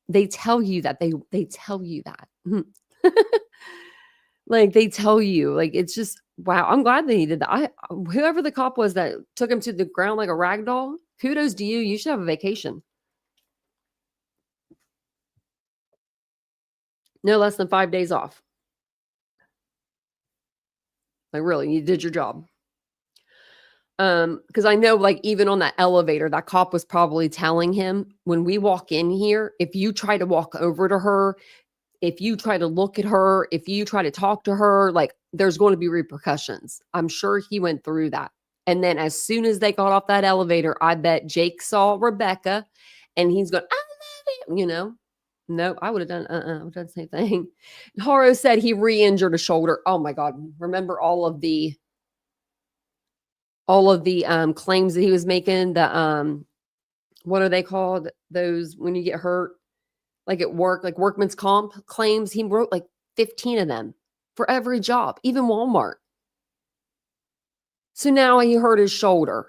They tell you that. They tell you that. Like, they tell you. Like, it's just, wow, I'm glad that he did that. Whoever the cop was that took him to the ground like a rag doll, kudos to you. You should have a vacation. No less than 5 days off. Like, really, you did your job. Because I know, like, even on that elevator, that cop was probably telling him, when we walk in here, if you try to walk over to her, if you try to look at her, if you try to talk to her, like, there's going to be repercussions. I'm sure he went through that. And then as soon as they got off that elevator, I bet Jake saw Rebecca and he's going, I love you, Nope, I would have done, I would have done the same thing. Haro said he re-injured a shoulder. Oh my God. Remember all of the claims that he was making, the what are they called? Those when you get hurt like at work, like workman's comp claims. He wrote like 15 of them for every job, even Walmart. So now he hurt his shoulder.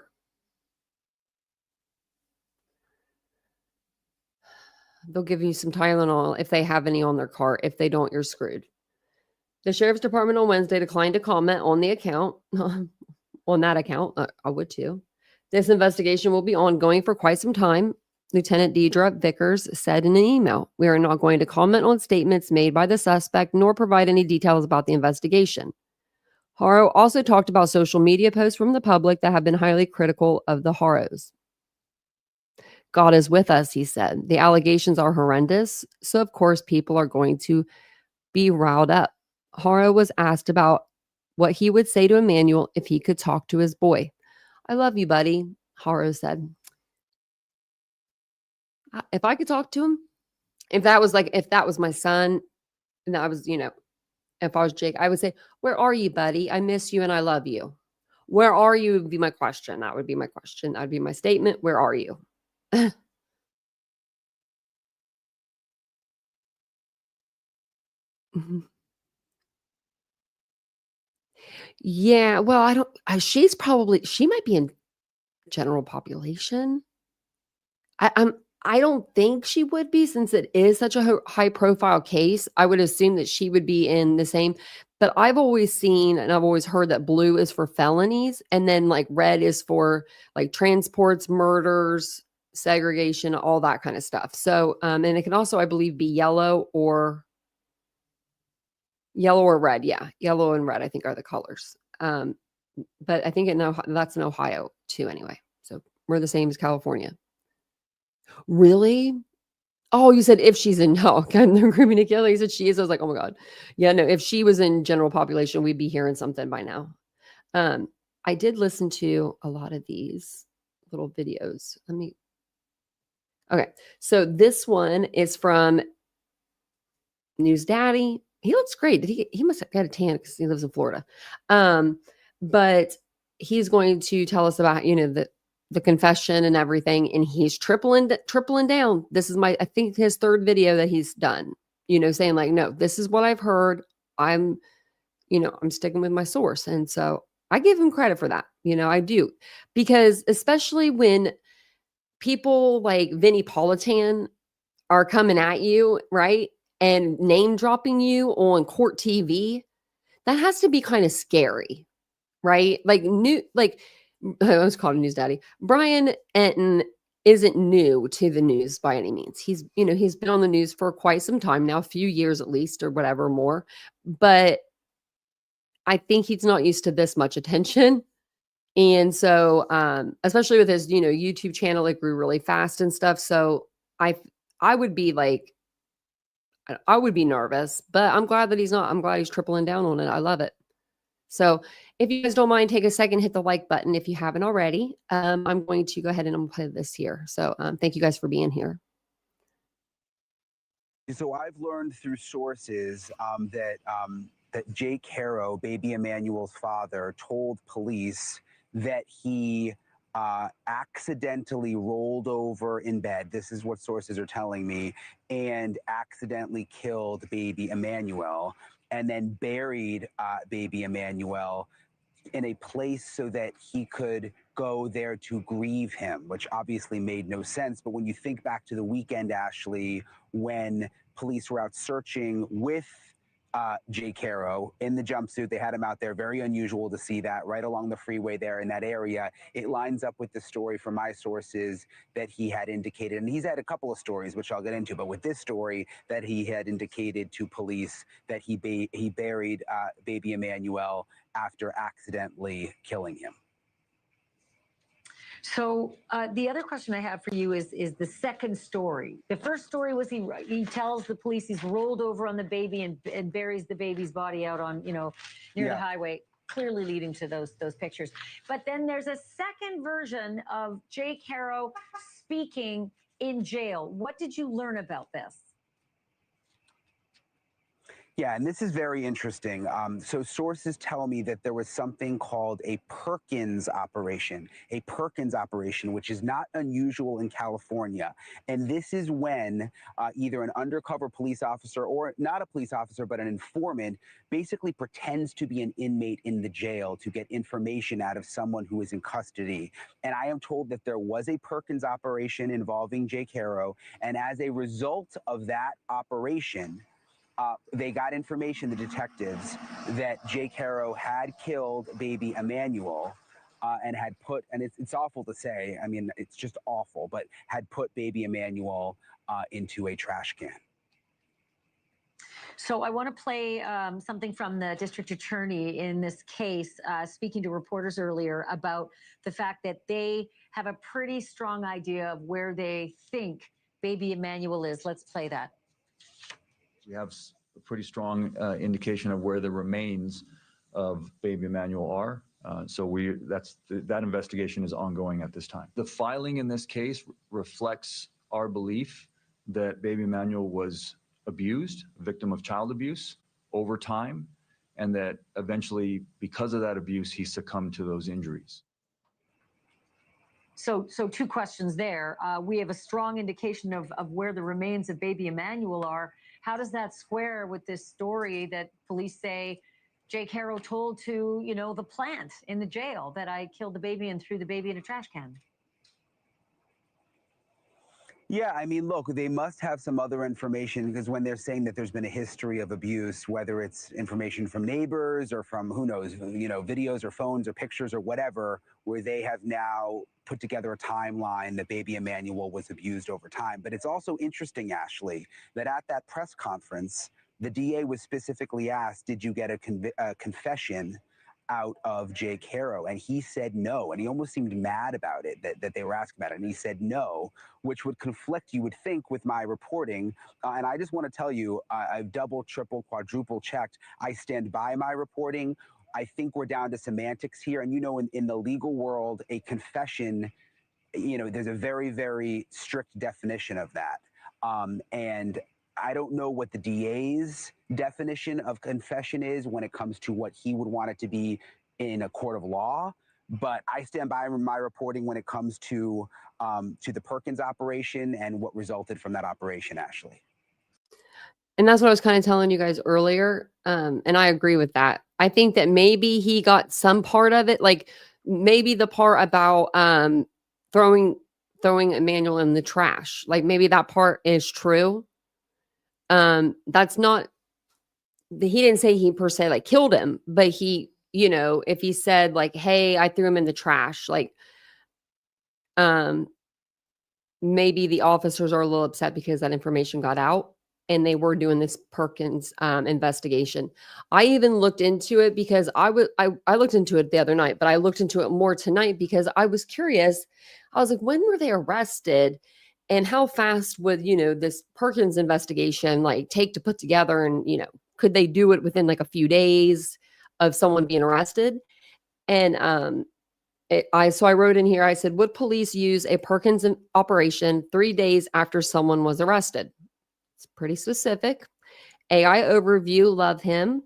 They'll give you some Tylenol if they have any on their cart. If they don't, you're screwed. The sheriff's department on Wednesday declined to comment on the account, on that account. I would too. This investigation will be ongoing for quite some time, Lieutenant Deidre Vickers said in an email. We are not going to comment on statements made by the suspect nor provide any details about the investigation. Haro also talked about social media posts from the public that have been highly critical of the Haros. God is with us, he said. The allegations are horrendous, so of course people are going to be riled up. Haro was asked about what he would say to Emmanuel if he could talk to his boy. I love you, buddy, Haro said. If I could talk to him, if that was my son, and that was, if I was Jake, I would say, where are you, buddy? I miss you and I love you. Where are you would be my question. That would be my question. That would be my statement. Where are you? Mhm. Yeah, well, she might be in general population. I don't think she would be since it is such a high profile case. I would assume that she would be in the same, but I've always seen and I've always heard that blue is for felonies and then like red is for like transports, murders, segregation, all that kind of stuff. So, and it can also, I believe, be yellow or red. Yeah. Yellow and red, I think are the colors. But I think that's in Ohio too anyway. So we're the same as California. Really? Oh, you said if she's in they're grooming to kill. You said she is. I was like, oh my God. Yeah, no, if she was in general population, we'd be hearing something by now. I did listen to a lot of these little videos. Okay. So this one is from News Daddy. He looks great. He must have got a tan because he lives in Florida. But he's going to tell us about, the confession and everything. And he's tripling down. This is I think his third video that he's done, saying like, no, this is what I've heard. I'm sticking with my source. And so I give him credit for that. I do, because especially when people like Vinnie Politan are coming at you, right? And name dropping you on court TV, that has to be kind of scary, right? I was called a news daddy. Brian Enton isn't new to the news by any means. He's been on the news for quite some time now, a few years at least, or whatever more. But I think he's not used to this much attention. And so, especially with his, YouTube channel, it grew really fast and stuff. So I would be like, I would be nervous, but I'm glad that he's not. I'm glad he's tripling down on it. I love it. So if you guys don't mind, take a second, hit the like button if you haven't already. I'm going to go ahead and I'm play this here. So thank you guys for being here. So I've learned through sources that Jake Haro, baby Emmanuel's father, told police that he accidentally rolled over in bed. This is what sources are telling me, and accidentally killed baby Emmanuel, and then buried baby Emmanuel in a place so that he could go there to grieve him, which obviously made no sense. But when you think back to the weekend, Ashley, when police were out searching with Jake Haro in the jumpsuit, they had him out there. Very unusual to see that right along the freeway there in that area. It lines up with the story from my sources that he had indicated, and he's had a couple of stories, which I'll get into, but with this story that he had indicated to police that he buried baby Emmanuel after accidentally killing him. So the other question I have for you is the second story. The first story was he tells the police he's rolled over on the baby and buries the baby's body out on near the highway, clearly leading to those pictures. But then there's a second version of Jake Haro speaking in jail. What did you learn about this? Yeah, and this is very interesting. So sources tell me that there was something called a Perkins operation, which is not unusual in California. And this is when either an undercover police officer or not a police officer, but an informant basically pretends to be an inmate in the jail to get information out of someone who is in custody. And I am told that there was a Perkins operation involving Jake Haro. And as a result of that operation, they got information, the detectives, that Jake Haro had killed baby Emmanuel and had put, and it's awful to say, I mean, it's just awful, but had put baby Emmanuel into a trash can. So I want to play something from the district attorney in this case, speaking to reporters earlier about the fact that they have a pretty strong idea of where they think baby Emmanuel is. Let's play that. We have a pretty strong indication of where the remains of baby Emmanuel are. That investigation is ongoing at this time. The filing in this case reflects our belief that baby Emmanuel was abused, victim of child abuse over time, and that eventually, because of that abuse, he succumbed to those injuries. So two questions there. We have a strong indication of where the remains of baby Emmanuel are. How does that square with this story that police say Jake Haro told to, the plant in the jail that I killed the baby and threw the baby in a trash can? Yeah, I mean, look, they must have some other information, because when they're saying that there's been a history of abuse, whether it's information from neighbors or from, who knows, videos or phones or pictures or whatever, where they have now put together a timeline that baby Emmanuel was abused over time. But it's also interesting, Ashley, that at that press conference, the DA was specifically asked, did you get a confession out of Jake Haro? And he said no. And he almost seemed mad about it, that they were asking about it. And he said no, which would conflict, you would think, with my reporting. And I just want to tell you, I've double, triple, quadruple checked. I stand by my reporting. I think we're down to semantics here. And, in the legal world, a confession, there's a very, very strict definition of that. And I don't know what the DA's definition of confession is when it comes to what he would want it to be in a court of law, but I stand by my reporting when it comes to the Perkins operation and what resulted from that operation, Ashley. And that's what I was kind of telling you guys earlier. And I agree with that. I think that maybe he got some part of it, like maybe the part about throwing Emmanuel in the trash. Like maybe that part is true. That's not, he didn't say he per se like killed him, but he, if he said like, hey, I threw him in the trash, like, maybe the officers are a little upset because that information got out and they were doing this Perkins investigation. I even looked into it because I looked into it the other night, but I looked into it more tonight because I was curious. I was like, when were they arrested? And how fast would, this Perkins investigation like take to put together? And, could they do it within like a few days of someone being arrested? And so I wrote in here, I said, would police use a Perkins operation 3 days after someone was arrested? It's pretty specific. AI overview, love him.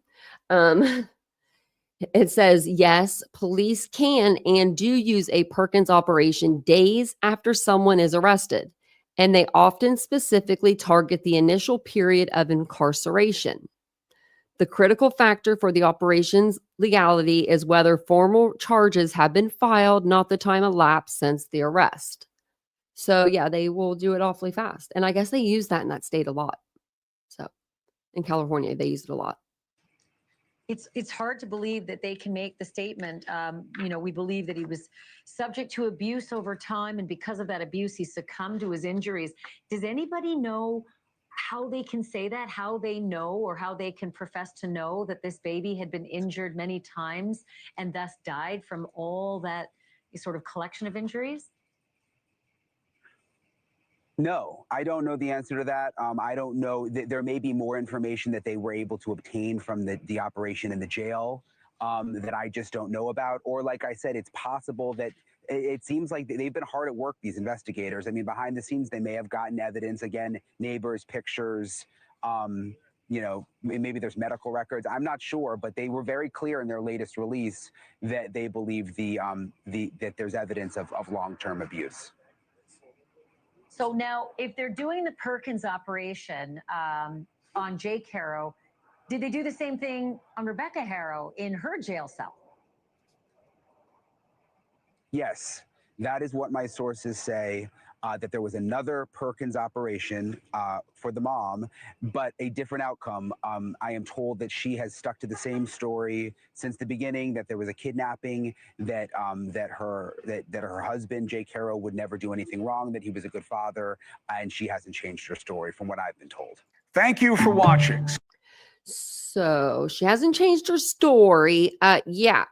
It says, yes, police can and do use a Perkins operation days after someone is arrested. And they often specifically target the initial period of incarceration. The critical factor for the operation's legality is whether formal charges have been filed, not the time elapsed since the arrest. So yeah, they will do it awfully fast. And I guess they use that in that state a lot. So in California, they use it a lot. It's hard to believe that they can make the statement, we believe that he was subject to abuse over time, and because of that abuse, he succumbed to his injuries. Does anybody know how they can say that, how they know, or how they can profess to know that this baby had been injured many times and thus died from all that sort of collection of injuries? No, I don't know the answer to that. I don't know. There may be more information that they were able to obtain from the operation in the jail that I just don't know about. Or like I said, it's possible that it seems like they've been hard at work, these investigators. I mean, behind the scenes, they may have gotten evidence, again, neighbors, pictures, maybe there's medical records. I'm not sure, but they were very clear in their latest release that they believe that there's evidence of long-term abuse. So now, if they're doing the Perkins operation on Jake Haro, did they do the same thing on Rebecca Haro in her jail cell? Yes, that is what my sources say, that there was another Perkins operation for the mom, but a different outcome. I am told that she has stuck to the same story since the beginning, that there was a kidnapping, that her husband, Jake Haro, would never do anything wrong, that he was a good father, and she hasn't changed her story from what I've been told. Thank you for watching. So she hasn't changed her story. Yeah.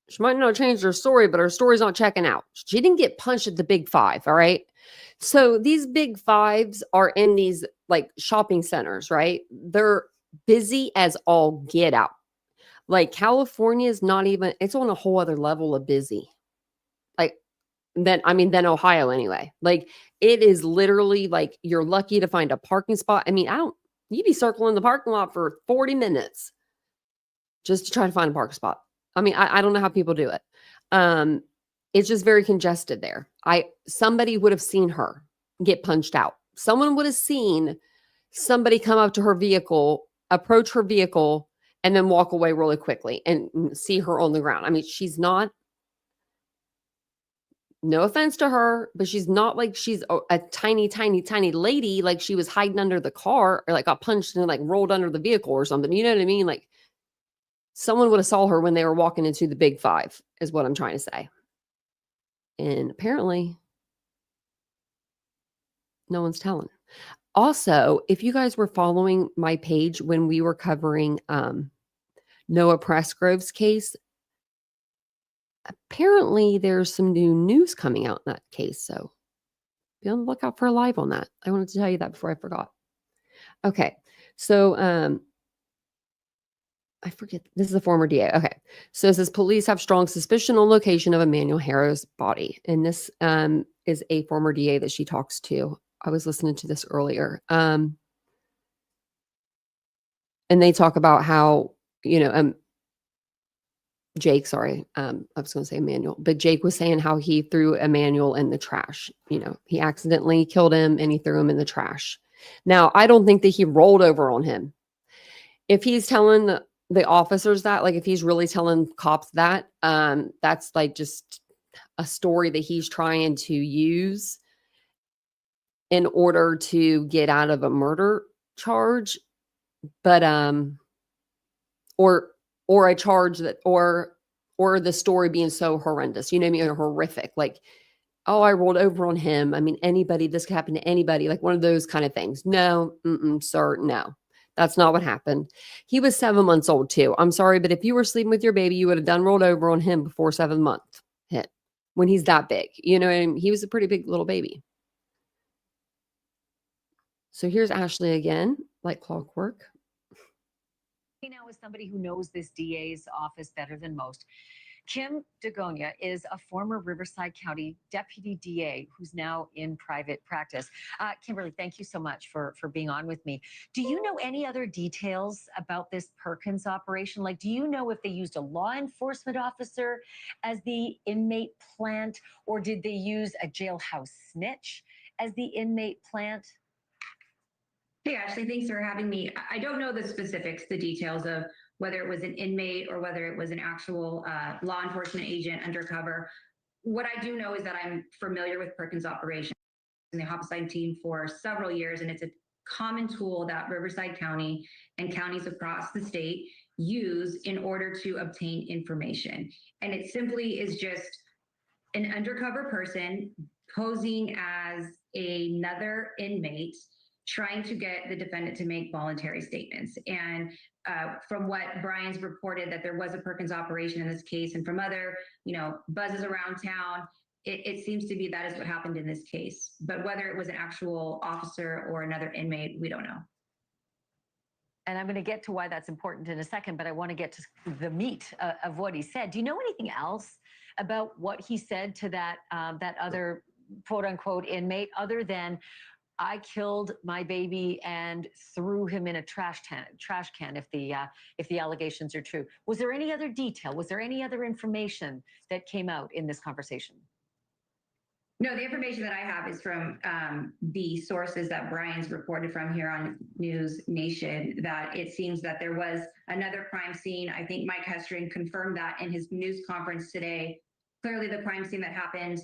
She might not have changed her story, but her story's not checking out. She didn't get punched at the Big Five, all right? So these Big Fives are in these like shopping centers, right? They're busy as all get out. Like California is not even, it's on a whole other level of busy. Like than Ohio anyway. Like it is literally like you're lucky to find a parking spot. I mean, you'd be circling the parking lot for 40 minutes just to try to find a parking spot. I mean, I don't know how people do it. It's just very congested there. Somebody would have seen her get punched out. Someone would have seen somebody come up to her vehicle, approach her vehicle, and then walk away really quickly and see her on the ground. I mean, she's not, no offense to her, but she's not like she's a tiny, tiny, tiny lady. Like she was hiding under the car or like got punched and like rolled under the vehicle or something. You know what I mean? Like, someone would have saw her when they were walking into the Big Five, is what I'm trying to say. And apparently, no one's telling. Also, if you guys were following my page when we were covering Noah Pressgrove's case, apparently there's some new news coming out in that case. So be on the lookout for a live on that. I wanted to tell you that before I forgot. Okay, so I forget. This is a former DA. Okay. So it says police have strong suspicion on location of Emmanuel Haro's body. And this is a former DA that she talks to. I was listening to this earlier. And they talk about how, Jake, sorry. I was going to say Emmanuel, but Jake was saying how he threw Emmanuel in the trash. He accidentally killed him and he threw him in the trash. Now, I don't think that he rolled over on him. If he's telling the officers that, like if he's really telling cops that, that's like just a story that he's trying to use in order to get out of a murder charge. But or a charge that or the story being so horrendous, you know what I mean, or horrific, like, oh, I rolled over on him. I mean, this could happen to anybody, like one of those kind of things. No, sir, no. That's not what happened. He was 7 months old too. I'm sorry, but if you were sleeping with your baby, you would have done rolled over on him before 7 months hit. When he's that big, you know what I mean? He was a pretty big little baby. So here's Ashley again, like clockwork. Now, as somebody who knows this DA's office better than most, Kim DeGonia is a former Riverside County deputy DA who's now in private practice. Kimberly, thank you so much for being on with me. Do you know any other details about this Perkins operation? Like, do you know if they used a law enforcement officer as the inmate plant, or did they use a jailhouse snitch as the inmate plant? Hey, Ashley, thanks for having me. I don't know the specifics, the details of whether it was an inmate or whether it was an actual law enforcement agent undercover. What I do know is that I'm familiar with Perkins operations and the homicide team for several years, and it's a common tool that Riverside County and counties across the state use in order to obtain information. And it simply is just an undercover person posing as another inmate trying to get the defendant to make voluntary statements. And from what Brian's reported, that there was a Perkins operation in this case, and from other, buzzes around town, it seems to be that is what happened in this case. But whether it was an actual officer or another inmate, we don't know. And I'm going to get to why that's important in a second, but I want to get to the meat of what he said. Do you know anything else about what he said to that that other quote unquote inmate, other than I killed my baby and threw him in a trash can if the allegations are true. Was there any other detail? Was there any other information that came out in this conversation? No, the information that I have is from the sources that Brian's reported from here on News Nation, that it seems that there was another crime scene. I think Mike Hestering confirmed that in his news conference today. Clearly, the crime scene that happened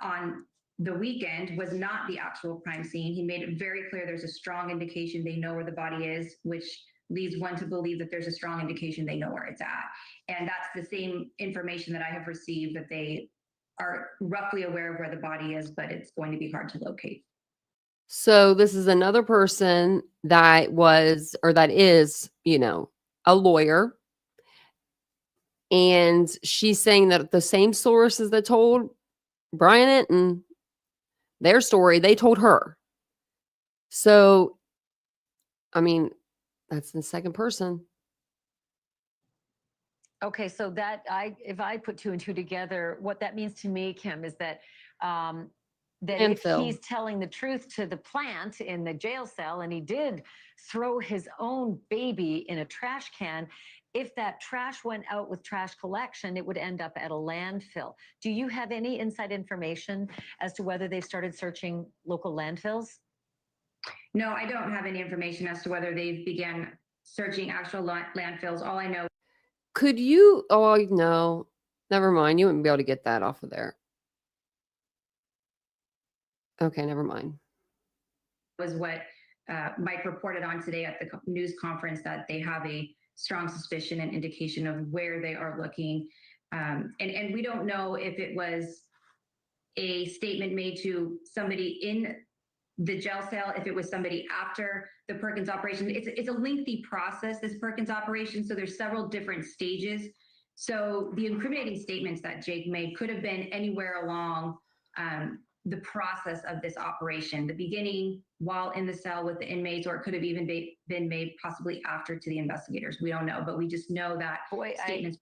on the weekend was not the actual crime scene. He made it very clear there's a strong indication they know where the body is, which leads one to believe that there's a strong indication they know where it's at. And that's the same information that I have received, that they are roughly aware of where the body is, but it's going to be hard to locate. So this is another person that was, or that is, a lawyer. And she's saying that the same sources that told Brian Enton their story, they told her. So, I mean, that's the second person. Okay, so if I put two and two together, what that means to me, Kim, is that if he's telling the truth to the plant in the jail cell, and he did throw his own baby in a trash can, if that trash went out with trash collection, it would end up at a landfill. Do you have any inside information as to whether they started searching local landfills? No, I don't have any information as to whether they've began searching actual landfills. All I know. Could you? Oh, no. Never mind. You wouldn't be able to get that off of there. Okay, never mind. Was what Mike reported on today at the news conference, that they have a strong suspicion and indication of where they are looking. And we don't know if it was a statement made to somebody in the jail cell, if it was somebody after the Perkins operation. It's a lengthy process, this Perkins operation, so there's several different stages. So the incriminating statements that Jake made could have been anywhere along the process of this operation, the beginning while in the cell with the inmates, or it could have even been made possibly after to the investigators. We don't know, but we just know that statements.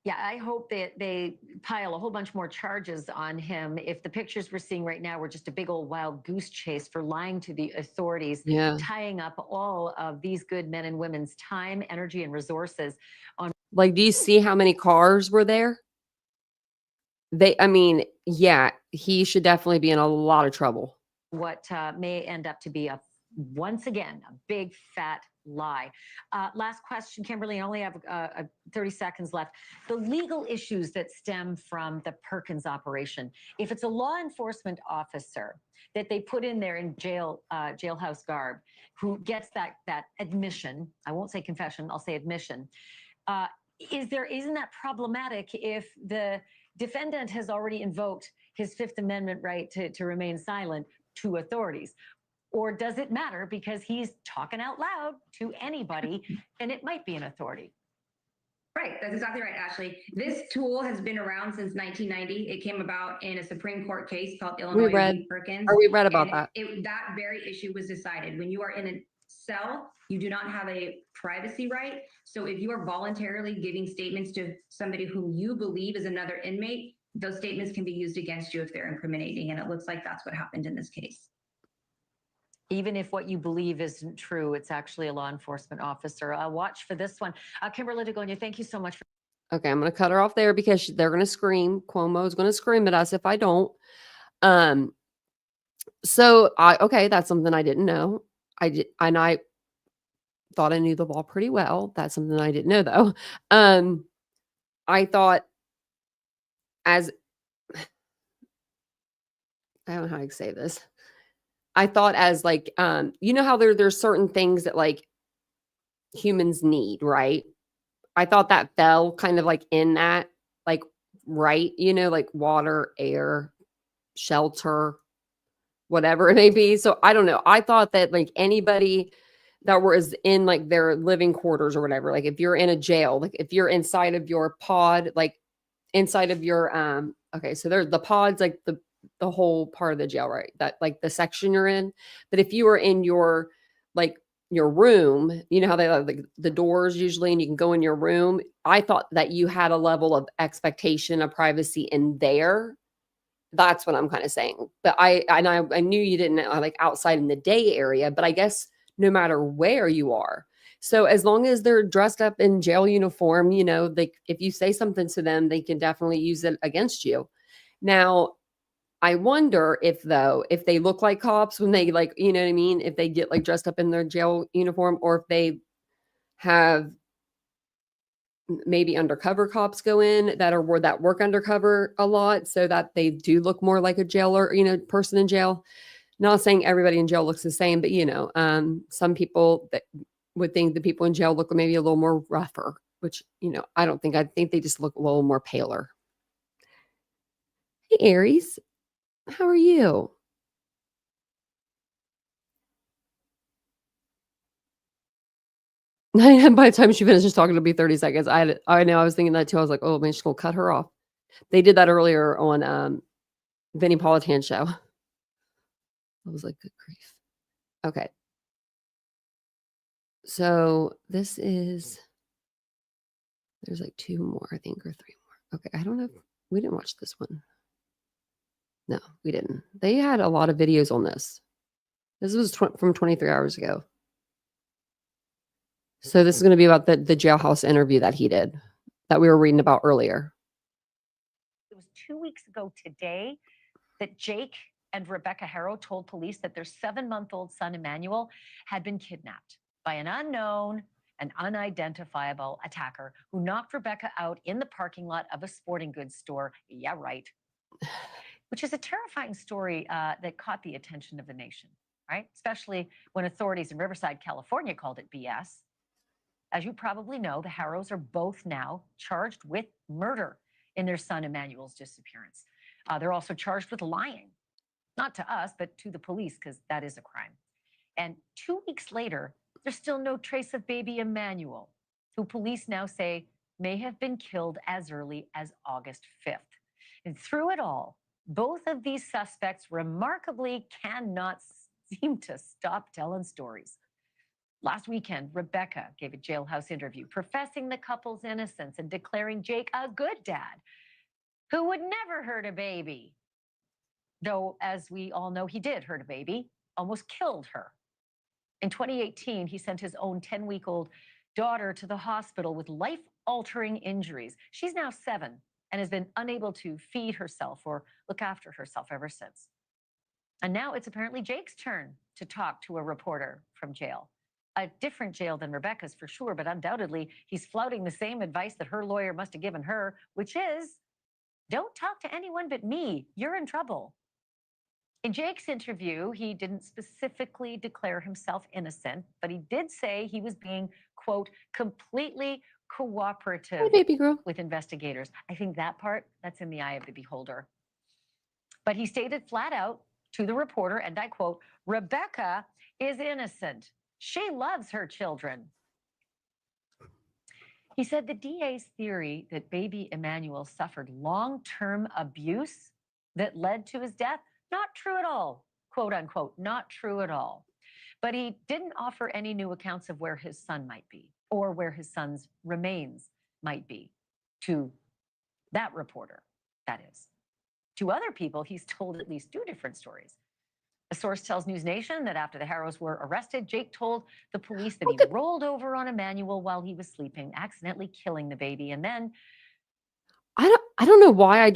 Yeah, I hope that they pile a whole bunch more charges on him. If the pictures we're seeing right now were just a big old wild goose chase for lying to the authorities, tying up all of these good men and women's time, energy, and resources on. Like, do you see how many cars were there? He should definitely be in a lot of trouble. What may end up to be once again, a big fat lie. Last question, Kimberly. I only have 30 seconds left. The legal issues that stem from the Perkins operation. If it's a law enforcement officer that they put in there in jailhouse garb, who gets that admission, I won't say confession, I'll say admission. Isn't that problematic if the defendant has already invoked his Fifth Amendment right to remain silent to authorities? Or does it matter because he's talking out loud to anybody and it might be an authority? Right, that's exactly right, Ashley. This tool has been around since 1990. It came about in a Supreme Court case called Illinois v. Perkins. We read about that. That very issue was decided. When you are in a cell, you do not have a privacy right. So if you are voluntarily giving statements to somebody who you believe is another inmate, those statements can be used against you if they're incriminating. And it looks like that's what happened in this case. Even if what you believe isn't true, it's actually a law enforcement officer. Watch for this one. Kimberly DeGonia, thank you so much. Okay, I'm going to cut her off there because they're going to scream. Cuomo's going to scream at us if I don't. Okay, that's something I didn't know. I thought I knew the law pretty well. That's something I didn't know, though. I thought I don't know how to say this. I thought as like, how there's certain things that like humans need, right? I thought that fell kind of like in that, like, right, like water, air, shelter, whatever it may be. So I don't know. I thought that like anybody that was in like their living quarters or whatever, like if you're in a jail, like if you're inside of your pod, like inside of your, okay, so there's the pods, like the whole part of the jail, right? That like the section you're in. But if you were in your, like your room, you know how they have like the doors usually, and you can go in your room. I thought that you had a level of expectation of privacy in there That's what I'm kind of saying. But I knew you didn't like outside in the day area, but I guess no matter where you are. So as long as they're dressed up in jail uniform, you know, if you say something to them, they can definitely use it against you. Now, I wonder if they look like cops when they like, you know what I mean? If they get like dressed up in their jail uniform, or if they have maybe undercover cops go in that work undercover a lot, so that they do look more like a jailer, you know, person in jail. Not saying everybody in jail looks the same, but you know, some people that would think the people in jail look maybe a little more rougher, which, you know, I don't think. I think they just look a little more paler. Hey, Aries, how are you? By the time she finishes talking, it'll be 30 seconds. I know. I was thinking that too. I was like, oh man, she's gonna cut her off. They did that earlier on Vinnie Politan show. I was like, good grief. Okay. So this is, there's like 2 more, I think, or 3 more. Okay. I don't know. We didn't watch this one. No, we didn't. They had a lot of videos on this. This was from 23 hours ago. So this is going to be about the jailhouse interview that he did, that we were reading about earlier. It was 2 weeks ago today that Jake and Rebecca Haro told police that their 7-month-old son, Emmanuel, had been kidnapped by an unknown and unidentifiable attacker who knocked Rebecca out in the parking lot of a sporting goods store. Yeah, right. Which is a terrifying story that caught the attention of the nation, right? Especially when authorities in Riverside, California called it BS. As you probably know, the Haros are both now charged with murder in their son Emmanuel's disappearance. They're also charged with lying, not to us, but to the police, because that is a crime. And 2 weeks later, there's still no trace of baby Emmanuel, who police now say may have been killed as early as August 5th. And through it all, both of these suspects remarkably cannot seem to stop telling stories. Last weekend, Rebecca gave a jailhouse interview professing the couple's innocence and declaring Jake a good dad who would never hurt a baby. Though, as we all know, he did hurt a baby, almost killed her. In 2018, he sent his own 10-week-old daughter to the hospital with life-altering injuries. She's now 7 and has been unable to feed herself or look after herself ever since. And now it's apparently Jake's turn to talk to a reporter from jail. A different jail than Rebecca's for sure, but undoubtedly he's flouting the same advice that her lawyer must have given her, which is, don't talk to anyone but me. You're in trouble. In Jake's interview, he didn't specifically declare himself innocent, but he did say he was being, quote, completely cooperative Hey, baby girl. with investigators. I think that part, that's in the eye of the beholder. But he stated flat out to the reporter, and I quote, Rebecca is innocent. She loves her children. He said the DA's theory that baby Emmanuel suffered long-term abuse that led to his death, not true at all, quote unquote, not true at all. But he didn't offer any new accounts of where his son might be or where his son's remains might be to that reporter, that is. To other people, he's told at least 2 different stories. A source tells News Nation that after the Haros were arrested, Jake told the police that he rolled over on Emmanuel while he was sleeping, accidentally killing the baby. And then I don't know why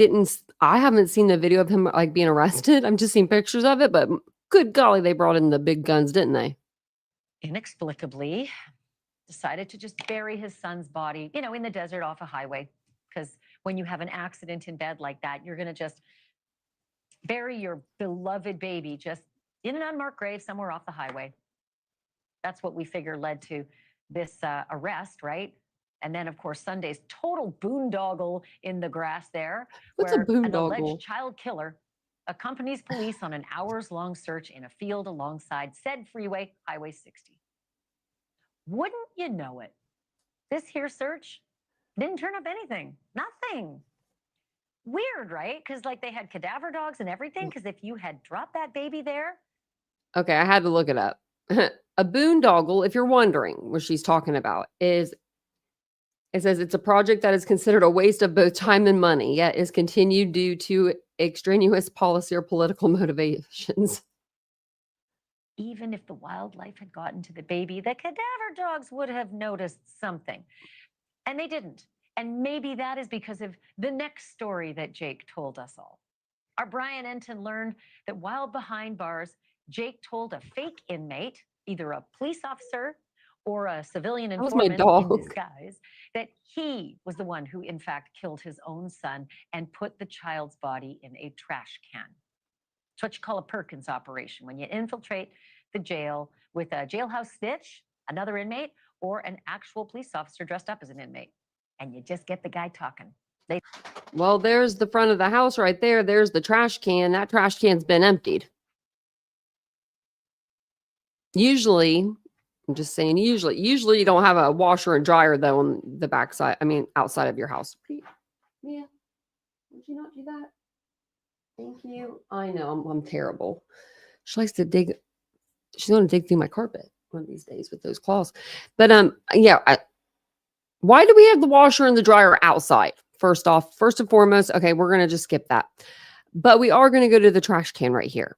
I haven't seen the video of him like being arrested. I'm just seeing pictures of it, but good golly, they brought in the big guns, didn't they? inexplicably decided to just bury his son's body, you know, in the desert off a highway. Because when you have an accident in bed like that, you're going to just bury your beloved baby just in an unmarked grave somewhere off the highway. That's what we figure led to this arrest, right? And then, of course, Sunday's total boondoggle in the grass there, What's a where an boondoggle? alleged child killer accompanies police on an hours-long search in a field alongside said freeway, Highway 60. Wouldn't you know it? This here search didn't turn up anything. Nothing. Weird, right? Because like they had cadaver dogs and everything. Because if you had dropped that baby there, Okay, I had to look it up. A boondoggle, if you're wondering what she's talking about, is it says it's a project that is considered a waste of both time and money, yet is continued due to extraneous policy or political motivations. Even if the wildlife had gotten to the baby, the cadaver dogs would have noticed something. And they didn't. And maybe that is because of the next story that Jake told us all. Our Brian Enton learned that while behind bars, Jake told a fake inmate, either a police officer or a civilian informant in disguise, that he was the one who in fact killed his own son and put the child's body in a trash can. It's what you call a Perkins operation, when you infiltrate the jail with a jailhouse snitch, another inmate, or an actual police officer dressed up as an inmate. And you just get the guy talking. Well, there's the front of the house right there. There's the trash can. That trash can's been emptied. Usually, I'm just saying, usually you don't have a washer and dryer though on the backside. I mean, outside of your house. Yeah. Would you not do that? Thank you. I know I'm terrible. She likes to dig. She's going to dig through my carpet one of these days with those claws. But yeah. Why do we have the washer and the dryer outside? First and foremost, okay, we're going to just skip that. But we are going to go to the trash can right here.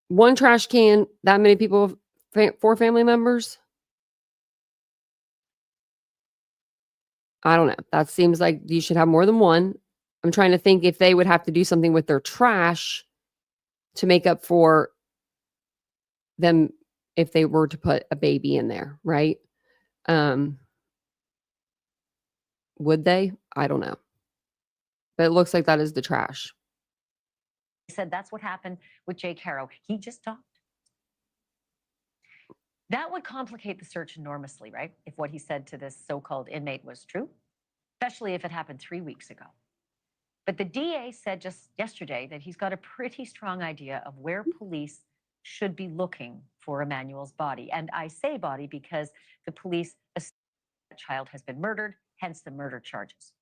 One trash can, that many people, 4 family members? I don't know. That seems like you should have more than one. I'm trying to think if they would have to do something with their trash to make up for them if they were to put a baby in there, right? Would they? I don't know. But it looks like that is the trash. He said that's what happened with Jake Haro. He just talked. That would complicate the search enormously, right? If what he said to this so-called inmate was true, especially if it happened 3 weeks ago. But the DA said just yesterday that he's got a pretty strong idea of where police should be looking for Emmanuel's body. And I say body because the police assume that child has been murdered, hence the murder charges.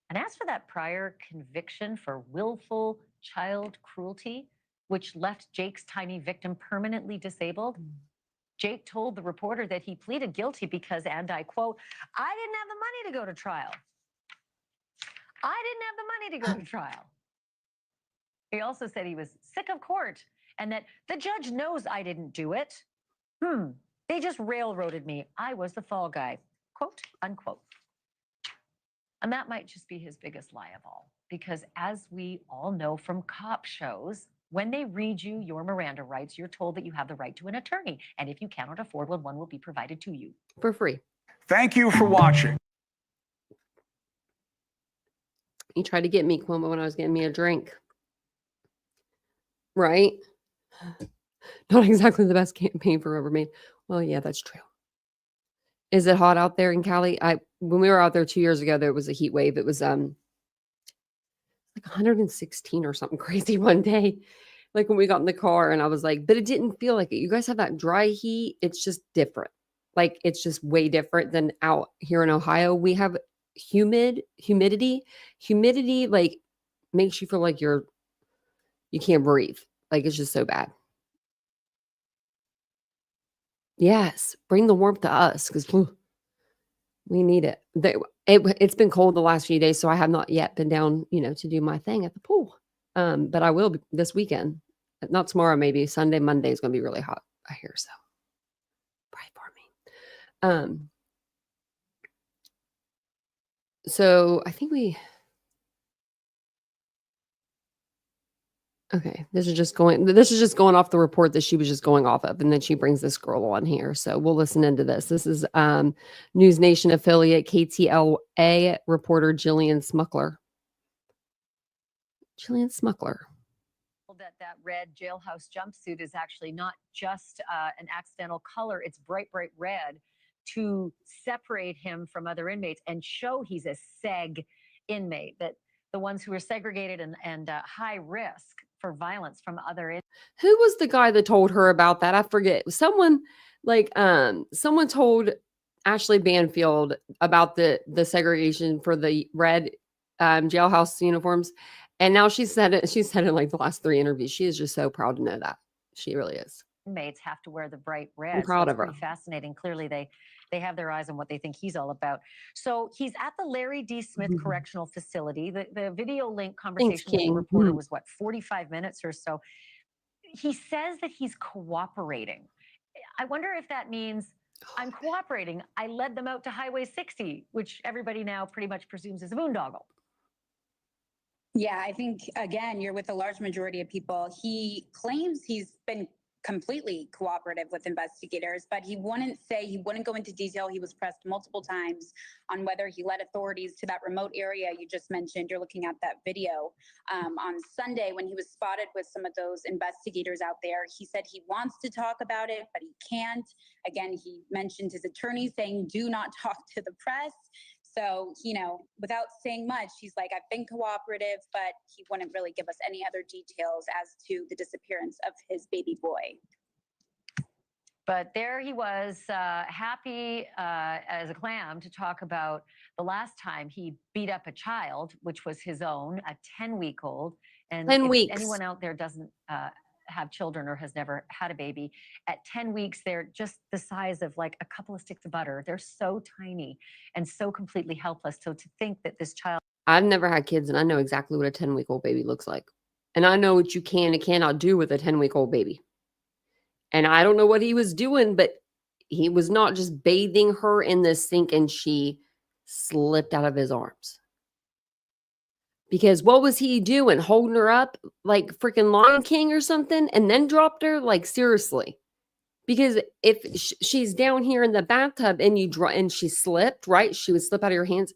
And as for that prior conviction for willful child cruelty, which left Jake's tiny victim permanently disabled, Jake told the reporter that he pleaded guilty because, and I quote, "I didn't have the money to go to trial. I didn't have the money to go to trial." He also said he was sick of court and that the judge knows I didn't do it. They just railroaded me. I was the fall guy, quote, unquote. And that might just be his biggest lie of all, because as we all know from cop shows, when they read you your Miranda rights, you're told that you have the right to an attorney. And if you cannot afford one will be provided to you. For free. Thank you for watching. He tried to get me, Cuomo, when I was getting me a drink. Right? Not exactly the best campaign for ever made. Well, yeah, that's true. Is it hot out there in Cali? When we were out there 2 years ago, there was a heat wave. It was like 116 or something crazy one day. Like when we got in the car, and I was like, but it didn't feel like it. You guys have that dry heat. It's just different. Like it's just way different than out here in Ohio. We have humidity. Humidity like makes you feel like you can't breathe. Like it's just so bad. Yes, bring the warmth to us because we need it. It's been cold the last few days, so I have not yet been down, to do my thing at the pool. But I will this weekend. Not tomorrow, maybe Sunday, Monday is going to be really hot. I hear so. Pray for me. So I think okay, this is just going off the report that she was just going off of, and then she brings this girl on here. So we'll listen into this. This is News Nation affiliate KTLA reporter Jillian Smuckler. That red jailhouse jumpsuit is actually not just an accidental color. It's bright red to separate him from other inmates and show he's a seg inmate, that the ones who are segregated and high risk for violence from other inmates. Who was the guy that told her about that? I forget. Someone told Ashley Banfield about the segregation for the red jailhouse uniforms. And now she said it in like the last 3 interviews. She is just so proud to know that. She really is. Inmates have to wear the bright red. I'm proud of her. Pretty fascinating. Clearly, they they have their eyes on what they think he's all about. So he's at the Larry D. Smith Correctional Facility. The video link conversation with the King. reporter was what, 45 minutes or so. He says that he's cooperating. I wonder if that means I'm cooperating. I led them out to Highway 60, which everybody now pretty much presumes is a boondoggle. Yeah, I think, again, you're with a large majority of people. He claims he's been completely cooperative with investigators, but he wouldn't go into detail. He was pressed multiple times on whether he led authorities to that remote area you just mentioned. You're looking at that video on Sunday when he was spotted with some of those investigators out there. He said he wants to talk about it, but he can't. Again, he mentioned his attorney saying, do not talk to the press. So, without saying much, he's like, I've been cooperative, but he wouldn't really give us any other details as to the disappearance of his baby boy. But there he was, happy as a clam to talk about the last time he beat up a child, which was his own, a 10-week-old. And 10 if weeks. anyone out there doesn't have children or has never had a baby, at 10 weeks, they're just the size of like a couple of sticks of butter. They're so tiny and so completely helpless. So to think that this child... I've never had kids, and I know exactly what a 10-week-old baby looks like. And I know what you can and cannot do with a 10-week-old baby. And I don't know what he was doing, but he was not just bathing her in the sink and she slipped out of his arms. Because what was he doing? Holding her up like freaking Lion King or something and then dropped her? Like, seriously. Because if she's down here in the bathtub and she slipped, right? She would slip out of your hands.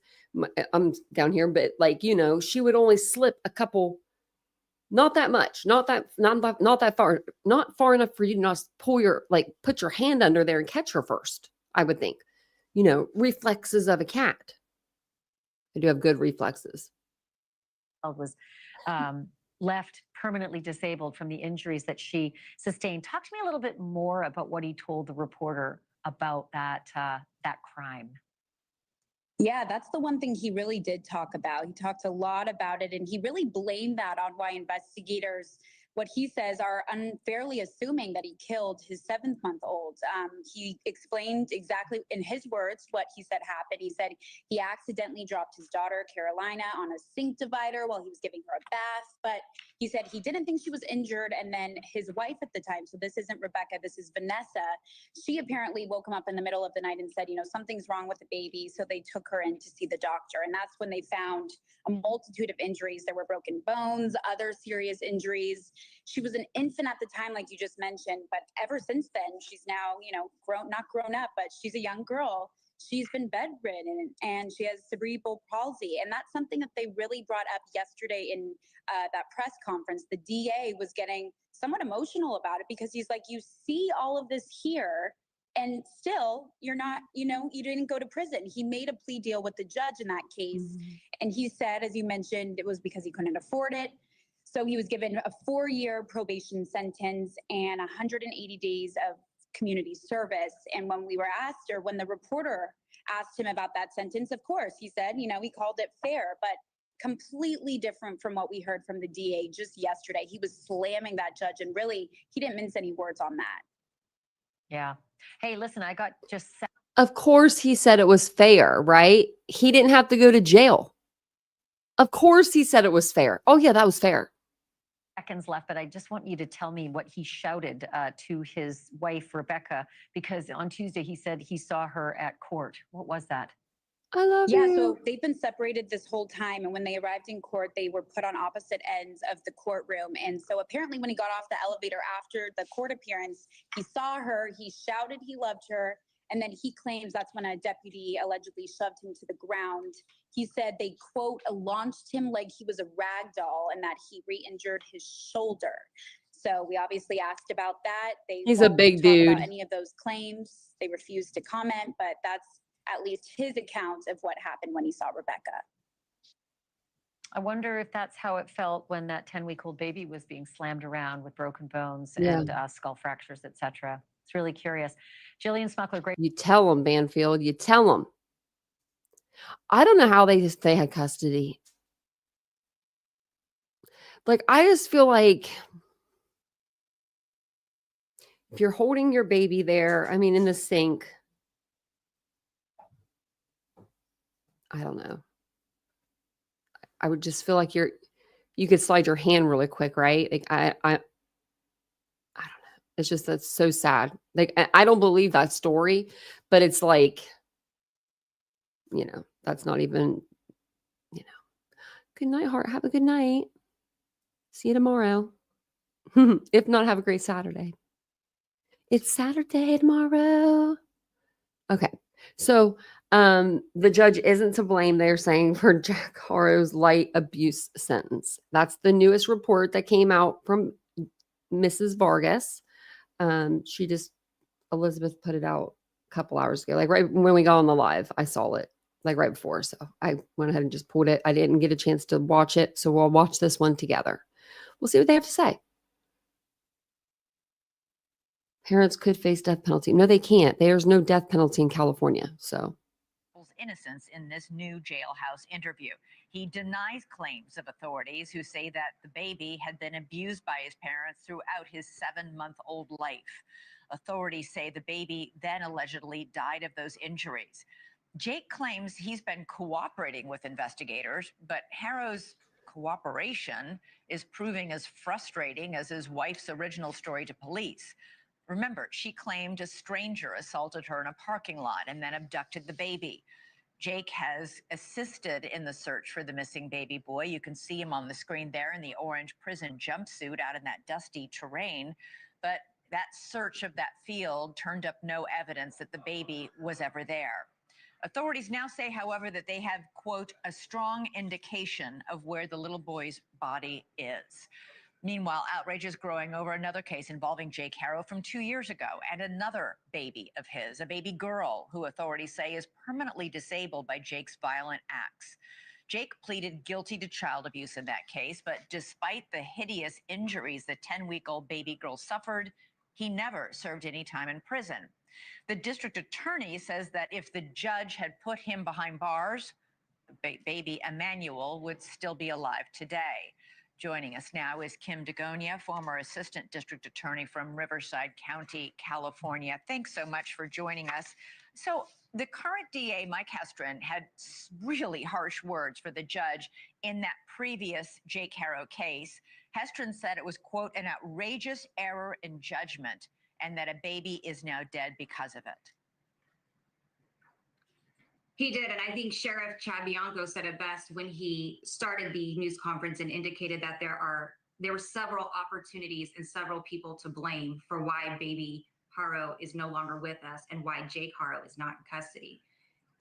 I'm down here, but like, she would only slip a couple, not that much, not that far, not far enough for you to not put your hand under there and catch her first, I would think. Reflexes of a cat. I do have good reflexes. Was left permanently disabled from the injuries that she sustained. Talk to me a little bit more about what he told the reporter about that crime. Yeah, that's the one thing he really did talk about. He talked a lot about it, and he really blamed that on why investigators, what he says, are unfairly assuming that he killed his 7-month-old. He explained exactly in his words what he said happened. He said he accidentally dropped his daughter, Carolina, on a sink divider while he was giving her a bath. But he said he didn't think she was injured. And then his wife at the time, so this isn't Rebecca, this is Vanessa, she apparently woke him up in the middle of the night and said, something's wrong with the baby. So they took her in to see the doctor. And that's when they found a multitude of injuries. There were broken bones, other serious injuries. She was an infant at the time, like you just mentioned, but ever since then, she's now, not grown up, but she's a young girl. She's been bedridden and she has cerebral palsy. And that's something that they really brought up yesterday in that press conference. The DA was getting somewhat emotional about it because he's like, you see all of this here and still you're not, you didn't go to prison. He made a plea deal with the judge in that case. Mm-hmm. And he said, as you mentioned, it was because he couldn't afford it. So he was given a 4-year probation sentence and 180 days of community service. And when when the reporter asked him about that sentence, of course, he said, he called it fair, but completely different from what we heard from the DA just yesterday. He was slamming that judge and really, he didn't mince any words on that. Yeah. Hey, listen, I got just... Of course he said it was fair, right? He didn't have to go to jail. Of course he said it was fair. Oh yeah, that was fair. Seconds left, but I just want you to tell me what he shouted to his wife, Rebecca, because on Tuesday he said he saw her at court. What was that? I love you. Yeah, so they've been separated this whole time. And when they arrived in court, they were put on opposite ends of the courtroom. And so apparently when he got off the elevator after the court appearance, he saw her, he shouted he loved her. And then he claims that's when a deputy allegedly shoved him to the ground. He said they, quote, launched him like he was a rag doll and that he re-injured his shoulder. So we obviously asked about that. He's a big dude. About any of those claims. They refused to comment, but that's at least his account of what happened when he saw Rebecca. I wonder if that's how it felt when that 10-week-old baby was being slammed around with broken bones and skull fractures, etc. It's really curious. Jillian Smuckler, great. You tell them, Banfield. You tell them. I don't know how they had custody. Like, I just feel like if you're holding your baby there, in the sink, I don't know. I would just feel like you could slide your hand really quick, right? Like I don't know. It's just that's so sad. Like I don't believe that story, but it's like, that's not even, you know. Good night, heart. Have a good night. See you tomorrow. If not, have a great Saturday. It's Saturday tomorrow. Okay. So the judge isn't to blame, they're saying, for Jack Haro's light abuse sentence. That's the newest report that came out from Mrs. Vargas. Elizabeth put it out a couple hours ago, like right when we got on the live. I saw it like right before. So I went ahead and just pulled it. I didn't get a chance to watch it. So we'll watch this one together. We'll see what they have to say. Parents could face death penalty. No, they can't. There's no death penalty in California. So innocence in this new jailhouse interview. He denies claims of authorities who say that the baby had been abused by his parents throughout his 7-month-old life. Authorities say the baby then allegedly died of those injuries. Jake claims he's been cooperating with investigators, but Haro's cooperation is proving as frustrating as his wife's original story to police. Remember, she claimed a stranger assaulted her in a parking lot and then abducted the baby. Jake has assisted in the search for the missing baby boy. You can see him on the screen there in the orange prison jumpsuit out in that dusty terrain. But that search of that field turned up no evidence that the baby was ever there. Authorities now say, however, that they have, quote, a strong indication of where the little boy's body is. Meanwhile, outrage is growing over another case involving Jake Haro from 2 years ago and another baby of his, a baby girl who authorities say is permanently disabled by Jake's violent acts. Jake pleaded guilty to child abuse in that case, but despite the hideous injuries the 10-week-old baby girl suffered, he never served any time in prison. The district attorney says that if the judge had put him behind bars, baby Emmanuel would still be alive today. Joining us now is Kim Dagonia, former assistant district attorney from Riverside County, California. Thanks so much for joining us. So the current DA, Mike Hestrin, had really harsh words for the judge in that previous Jake Haro case. Hestrin said it was, quote, an outrageous error in judgment and that a baby is now dead because of it. He did, and I think Sheriff Chad Bianco said it best when he started the news conference and indicated that there were several opportunities and several people to blame for why baby Haro is no longer with us and why Jake Haro is not in custody.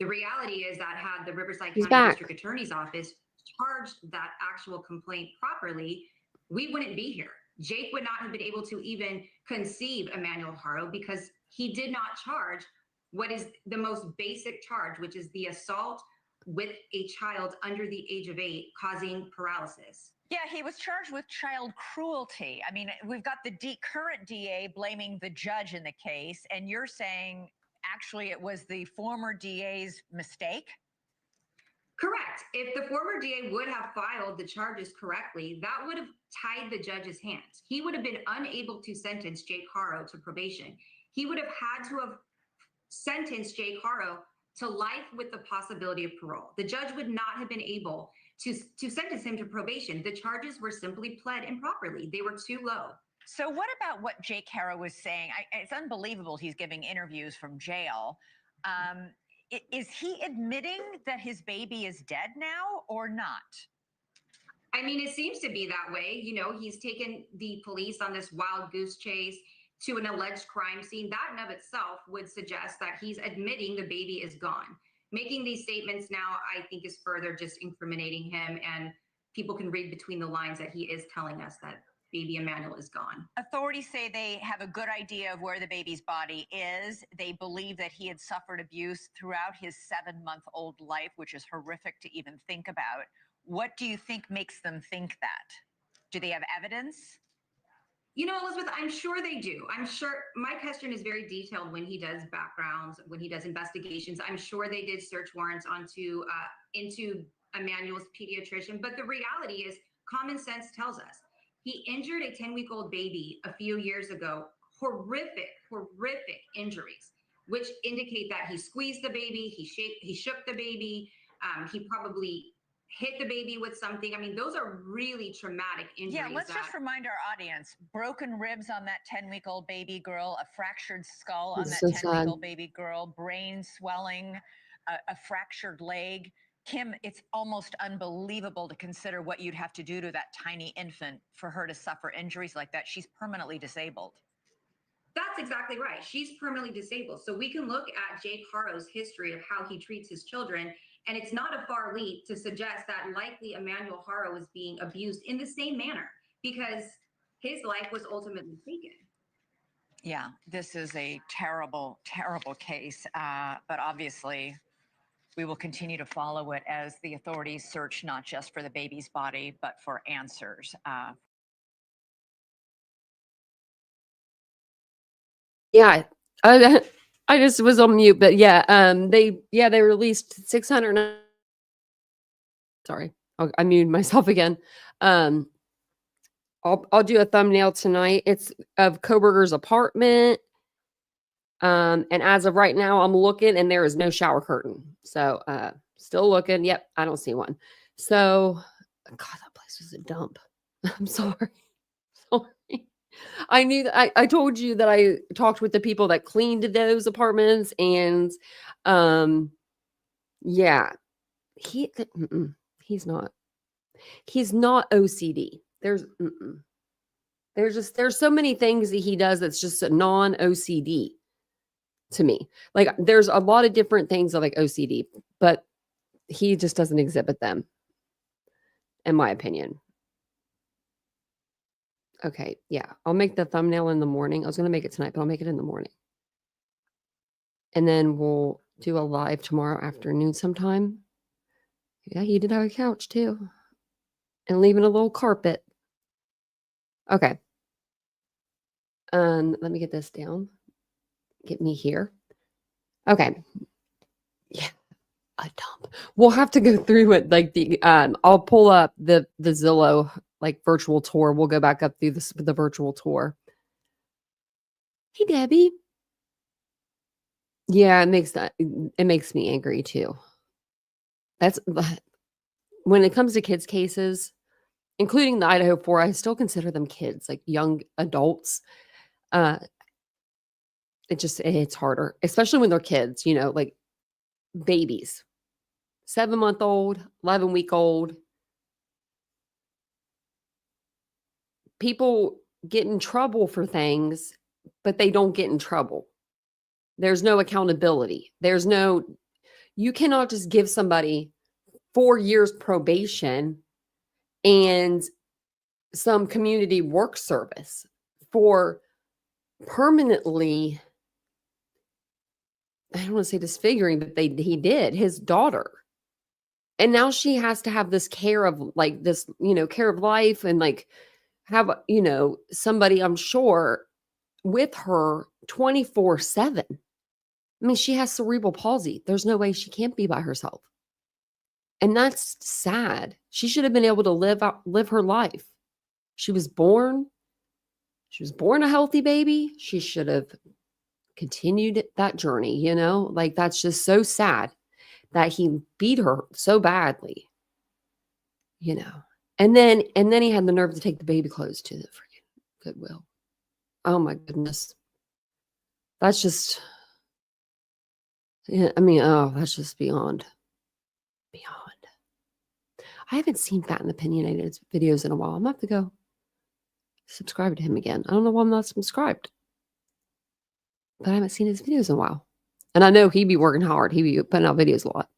The reality is that had the Riverside County District Attorney's Office charged that actual complaint properly, we wouldn't be here. Jake would not have been able to even conceive Emmanuel Haro because he did not charge what is the most basic charge, which is the assault with a child under the age of 8 causing paralysis. Yeah, he was charged with child cruelty. I mean, we've got the current DA blaming the judge in the case, and you're saying actually it was the former DA's mistake? Correct. If the former DA would have filed the charges correctly, that would have tied the judge's hands. He would have been unable to sentence Jake Haro to probation. He would have had to have sentenced Jake Haro to life with the possibility of parole. The judge would not have been able to sentence him to probation. The charges were simply pled improperly. They were too low. So what about what Jake Haro was saying? It's unbelievable he's giving interviews from jail. Is he admitting that his baby is dead now or not? I mean, it seems to be that way. You know, he's taken the police on this wild goose chase to an alleged crime scene. That in of itself would suggest that he's admitting the baby is gone. Making these statements now, I think, is further just incriminating him, and people can read between the lines that he is telling us that baby Emmanuel is gone. Authorities say they have a good idea of where the baby's body is. They believe that he had suffered abuse throughout his 7-month-old life, which is horrific to even think about. What do you think makes them think that? Do they have evidence? You know, Elizabeth, I'm sure they do. I'm sure Mike Hestrin is very detailed when he does backgrounds, when he does investigations. I'm sure they did search warrants into Emmanuel's pediatrician. But the reality is, common sense tells us he injured a 10-week-old baby a few years ago. Horrific injuries, which indicate that he squeezed the baby, he shook the baby. He probably hit the baby with something. I mean, those are really traumatic injuries. Yeah, let's just remind our audience, broken ribs on that 10-week-old baby girl, a fractured skull on It's that so sad. 10-week-old baby girl, brain swelling, a fractured leg. Kim, it's almost unbelievable to consider what you'd have to do to that tiny infant for her to suffer injuries like that. She's permanently disabled. That's exactly right. She's permanently disabled. So we can look at Jake Haro's history of how he treats his children. And it's not a far leap to suggest that likely Emmanuel Haro was being abused in the same manner because his life was ultimately taken. Yeah, this is a terrible, terrible case. But obviously, we will continue to follow it as the authorities search not just for the baby's body, but for answers. Yeah, I just was on mute, but yeah, they released 600. Sorry, I muted myself again. I'll do a thumbnail tonight. It's of Koberger's apartment. And as of right now, I'm looking and there is no shower curtain. So still looking. Yep, I don't see one. So God, that place was a dump. I'm sorry. Sorry. I knew that I told you that I talked with the people that cleaned those apartments, and yeah, he's not OCD. There's so many things that he does that's just a non-OCD to me. Like there's a lot of different things that like OCD, but he just doesn't exhibit them, in my opinion. Okay, yeah. I'll make the thumbnail in the morning. I was going to make it tonight, but I'll make it in the morning. And then we'll do a live tomorrow afternoon sometime. Yeah, he did have a couch too. And leaving a little carpet. Okay. Let me get this down. Get me here. Okay. Yeah. A dump. We'll have to go through it like I'll pull up the Zillow like virtual tour. We'll go back up through the virtual tour. Hey Debbie. Yeah, it makes me angry too. That's when it comes to kids cases, including the Idaho 4, I still consider them kids, like young adults. It's harder, especially when they're kids, like babies. 7-month-old, 11-week-old. People get in trouble for things, but they don't get in trouble. There's no accountability. You cannot just give somebody 4 years probation and some community work service for permanently, I don't want to say disfiguring, but he did his daughter. And now she has to have this care of like this, care of life and like have, somebody I'm sure with her 24/7. I mean, she has cerebral palsy. There's no way she can't be by herself. And that's sad. She should have been able to live her life. She was born a healthy baby. She should have continued that journey, like that's just so sad that he beat her so badly, and then he had the nerve to take the baby clothes to the freaking Goodwill. Oh my goodness. That's just, that's just beyond. I haven't seen Fat and Opinionated videos in a while. I'm gonna have to go subscribe to him again. I don't know why I'm not subscribed, but I haven't seen his videos in a while. And I know he'd be working hard. He'd be putting out videos a lot.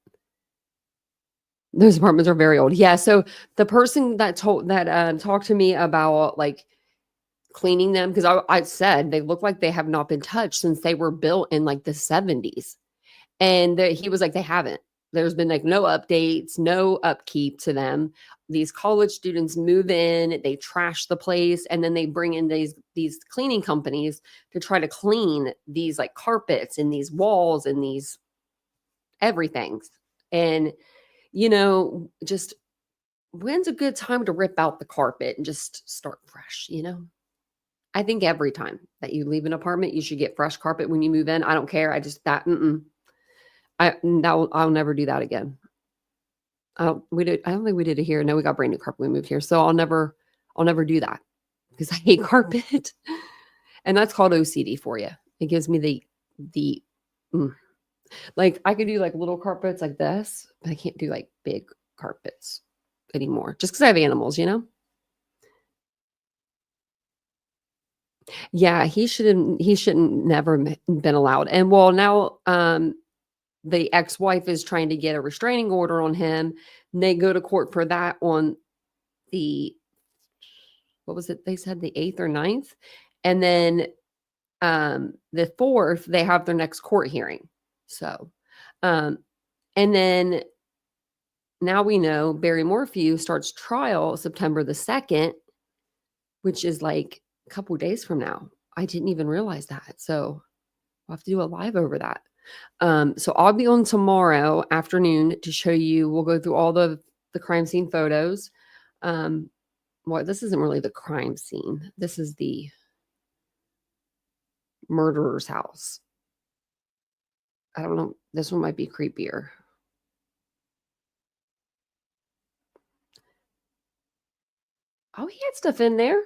Those apartments are very old. Yeah. So the person that talked to me about like cleaning them, because I said they look like they have not been touched since they were built in like the 70s. And he was like, they haven't. There's been like no updates, no upkeep to them. These college students move in, they trash the place, and then they bring in these cleaning companies to try to clean these like carpets and these walls and these everything. And, just when's a good time to rip out the carpet and just start fresh, I think every time that you leave an apartment, you should get fresh carpet when you move in. I don't care. I'll never do that again. I don't think we did it here. No, we got brand new carpet when we moved here. So I'll never do that because I hate carpet. And that's called OCD for you. It gives me the like I could do like little carpets like this, but I can't do like big carpets anymore just because I have animals, you know? Yeah, he shouldn't never been allowed. And well, now the ex-wife is trying to get a restraining order on him. And they go to court for that on the, what was it? They said the 8th or 9th. And then the 4th, they have their next court hearing. So, and then now we know Barry Morphew starts trial September the 2nd, which is like a couple of days from now. I didn't even realize that. So we'll have to do a live over that. So I'll be on tomorrow afternoon to show you, we'll go through all the crime scene photos. Well, this isn't really the crime scene. This is the murderer's house. I don't know. This one might be creepier. Oh, he had stuff in there.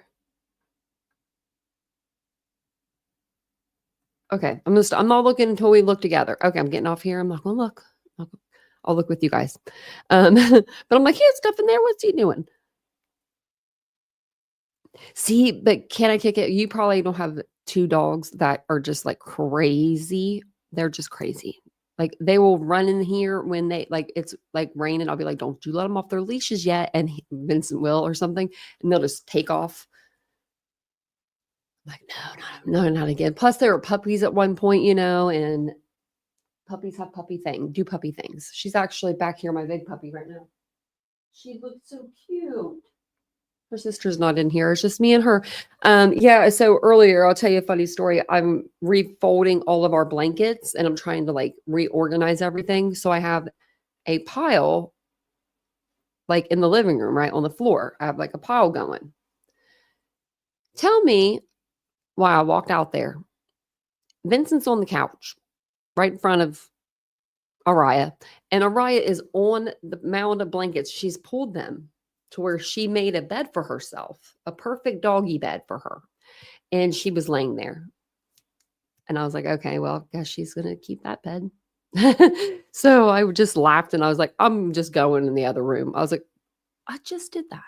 Okay, I'm not looking until we look together. Okay, I'm getting off here. I'm not gonna look. I'll look with you guys. But I'm like, he had stuff in there. What's he doing? See, but can I kick it? You probably don't have 2 dogs that are just like crazy. They're just crazy. Like they will run in here when they like it's like raining. I'll be like, don't you let them off their leashes yet? And Vincent will or something, and they'll just take off. I'm like, no, not again. Plus, there were puppies at one point, you know, and puppies have do puppy things. She's actually back here, my big puppy right now. She looks so cute. Her sister's not in here. It's just me and her. Yeah, so earlier, I'll tell you a funny story. I'm refolding all of our blankets, and I'm trying to, like, reorganize everything. So I have a pile, like, in the living room, right, on the floor. I have, like, a pile going. Tell me why I walked out there. Vincent's on the couch right in front of Araya, and Araya is on the mound of blankets. She's pulled them to where she made a bed for herself, a perfect doggy bed for her. And she was laying there. And I was like, okay, well, I guess she's going to keep that bed. So I just laughed and I was like, I'm just going in the other room. I was like, I just did that.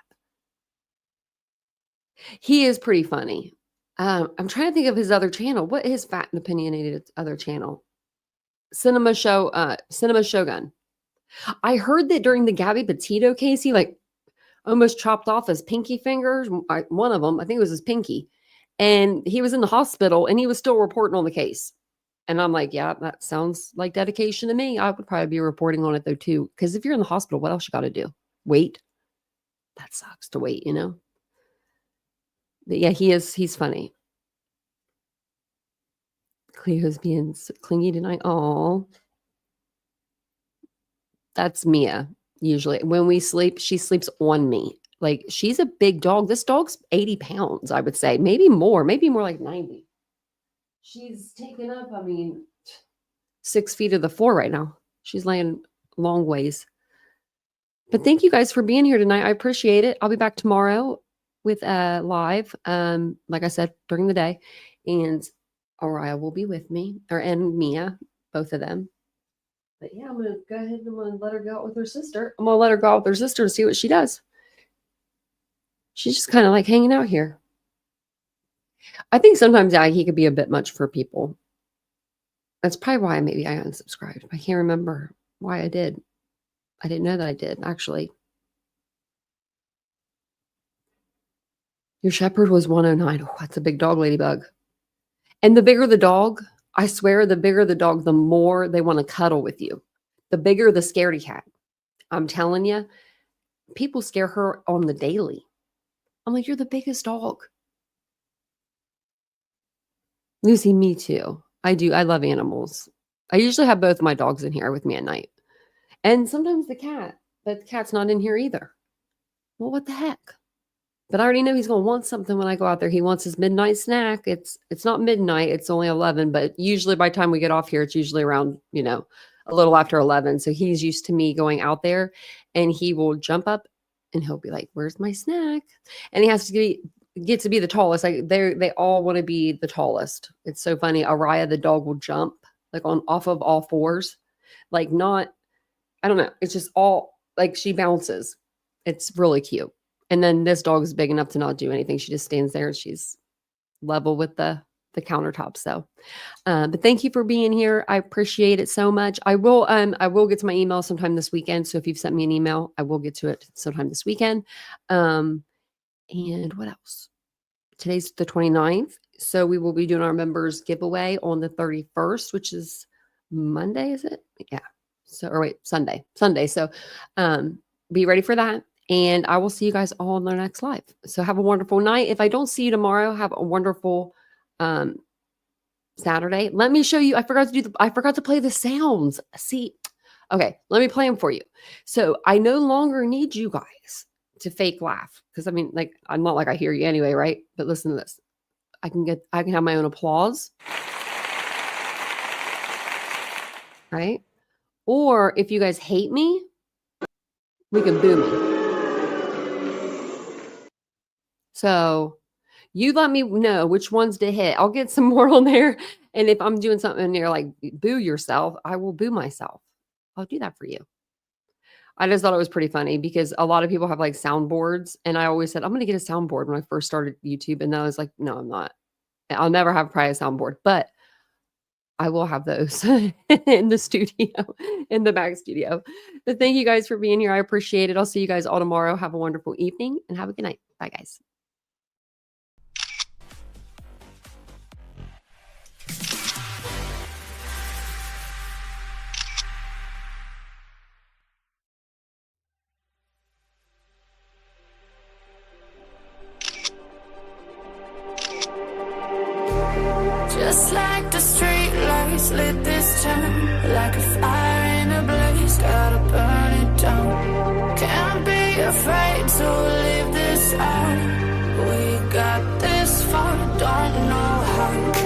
He is pretty funny. I'm trying to think of his other channel. What is Fat and Opinionated other channel? Cinema Shogun. I heard that during the Gabby Petito case, he like almost chopped off his pinky fingers. One of them, I think it was his pinky. And he was in the hospital and he was still reporting on the case. And I'm like, yeah, that sounds like dedication to me. I would probably be reporting on it though too. Because if you're in the hospital, what else you got to do? Wait. That sucks to wait, you know? But yeah, he's funny. Cleo's being clingy tonight. Oh, that's Mia. Usually when we sleep, she sleeps on me. Like she's a big dog. This dog's 80 pounds, I would say. Maybe more like 90. She's taken up, 6 feet of the floor right now. She's laying long ways. But thank you guys for being here tonight. I appreciate it. I'll be back tomorrow with live, like I said, during the day. And Araya will be with me, and Mia, both of them. But yeah, I'm going to go ahead and I'm going to let her go out with her sister. I'm going to let her go out with her sister and see what she does. She's just kind of like hanging out here. I think sometimes he could be a bit much for people. That's probably why maybe I unsubscribed. I can't remember why I did. I didn't know that I did, actually. Your shepherd was 109. Oh, that's a big dog, Ladybug. And the bigger the dog, I swear, the bigger the dog, the more they want to cuddle with you. The bigger the scaredy cat. I'm telling you, people scare her on the daily. I'm like, you're the biggest dog. Lucy, me too. I do. I love animals. I usually have both my dogs in here with me at night. And sometimes the cat. But the cat's not in here either. Well, what the heck? But I already know he's going to want something when I go out there. He wants his midnight snack. It's not midnight. It's only 11. But usually by the time we get off here, it's usually around, a little after 11. So he's used to me going out there, and he will jump up and he'll be like, "Where's my snack?" And he has to get to be the tallest. Like they all want to be the tallest. It's so funny. Araya, the dog, will jump like off of all fours. Like not, I don't know. It's just all like she bounces. It's really cute. And then this dog is big enough to not do anything. She just stands there and she's level with the countertop. So, but thank you for being here. I appreciate it so much. I will get to my email sometime this weekend. So if you've sent me an email, I will get to it sometime this weekend. And what else? Today's the 29th. So we will be doing our members giveaway on the 31st, which is Monday, is it? Yeah. So, or wait, Sunday. So, be ready for that. And I will see you guys all in the next live. So have a wonderful night. If I don't see you tomorrow, have a wonderful Saturday. Let me show you. I forgot to play the sounds. See, okay, let me play them for you. So I no longer need you guys to fake laugh, because I mean, like, I'm not like I hear you anyway, right? But listen to this. I can have my own applause, right? Or if you guys hate me, we can boo me. So you let me know which ones to hit. I'll get some more on there. And if I'm doing something and you're like, boo yourself, I will boo myself. I'll do that for you. I just thought it was pretty funny because a lot of people have like soundboards. And I always said, I'm going to get a soundboard when I first started YouTube. And then I was like, no, I'm not. I'll never have a private soundboard, but I will have those in the studio, in the back studio. But thank you guys for being here. I appreciate it. I'll see you guys all tomorrow. Have a wonderful evening and have a good night. Bye, guys. Just like the street lights lit this town, like a fire in a blaze, gotta burn it down. Can't be afraid to live this out. We got this far, don't know how.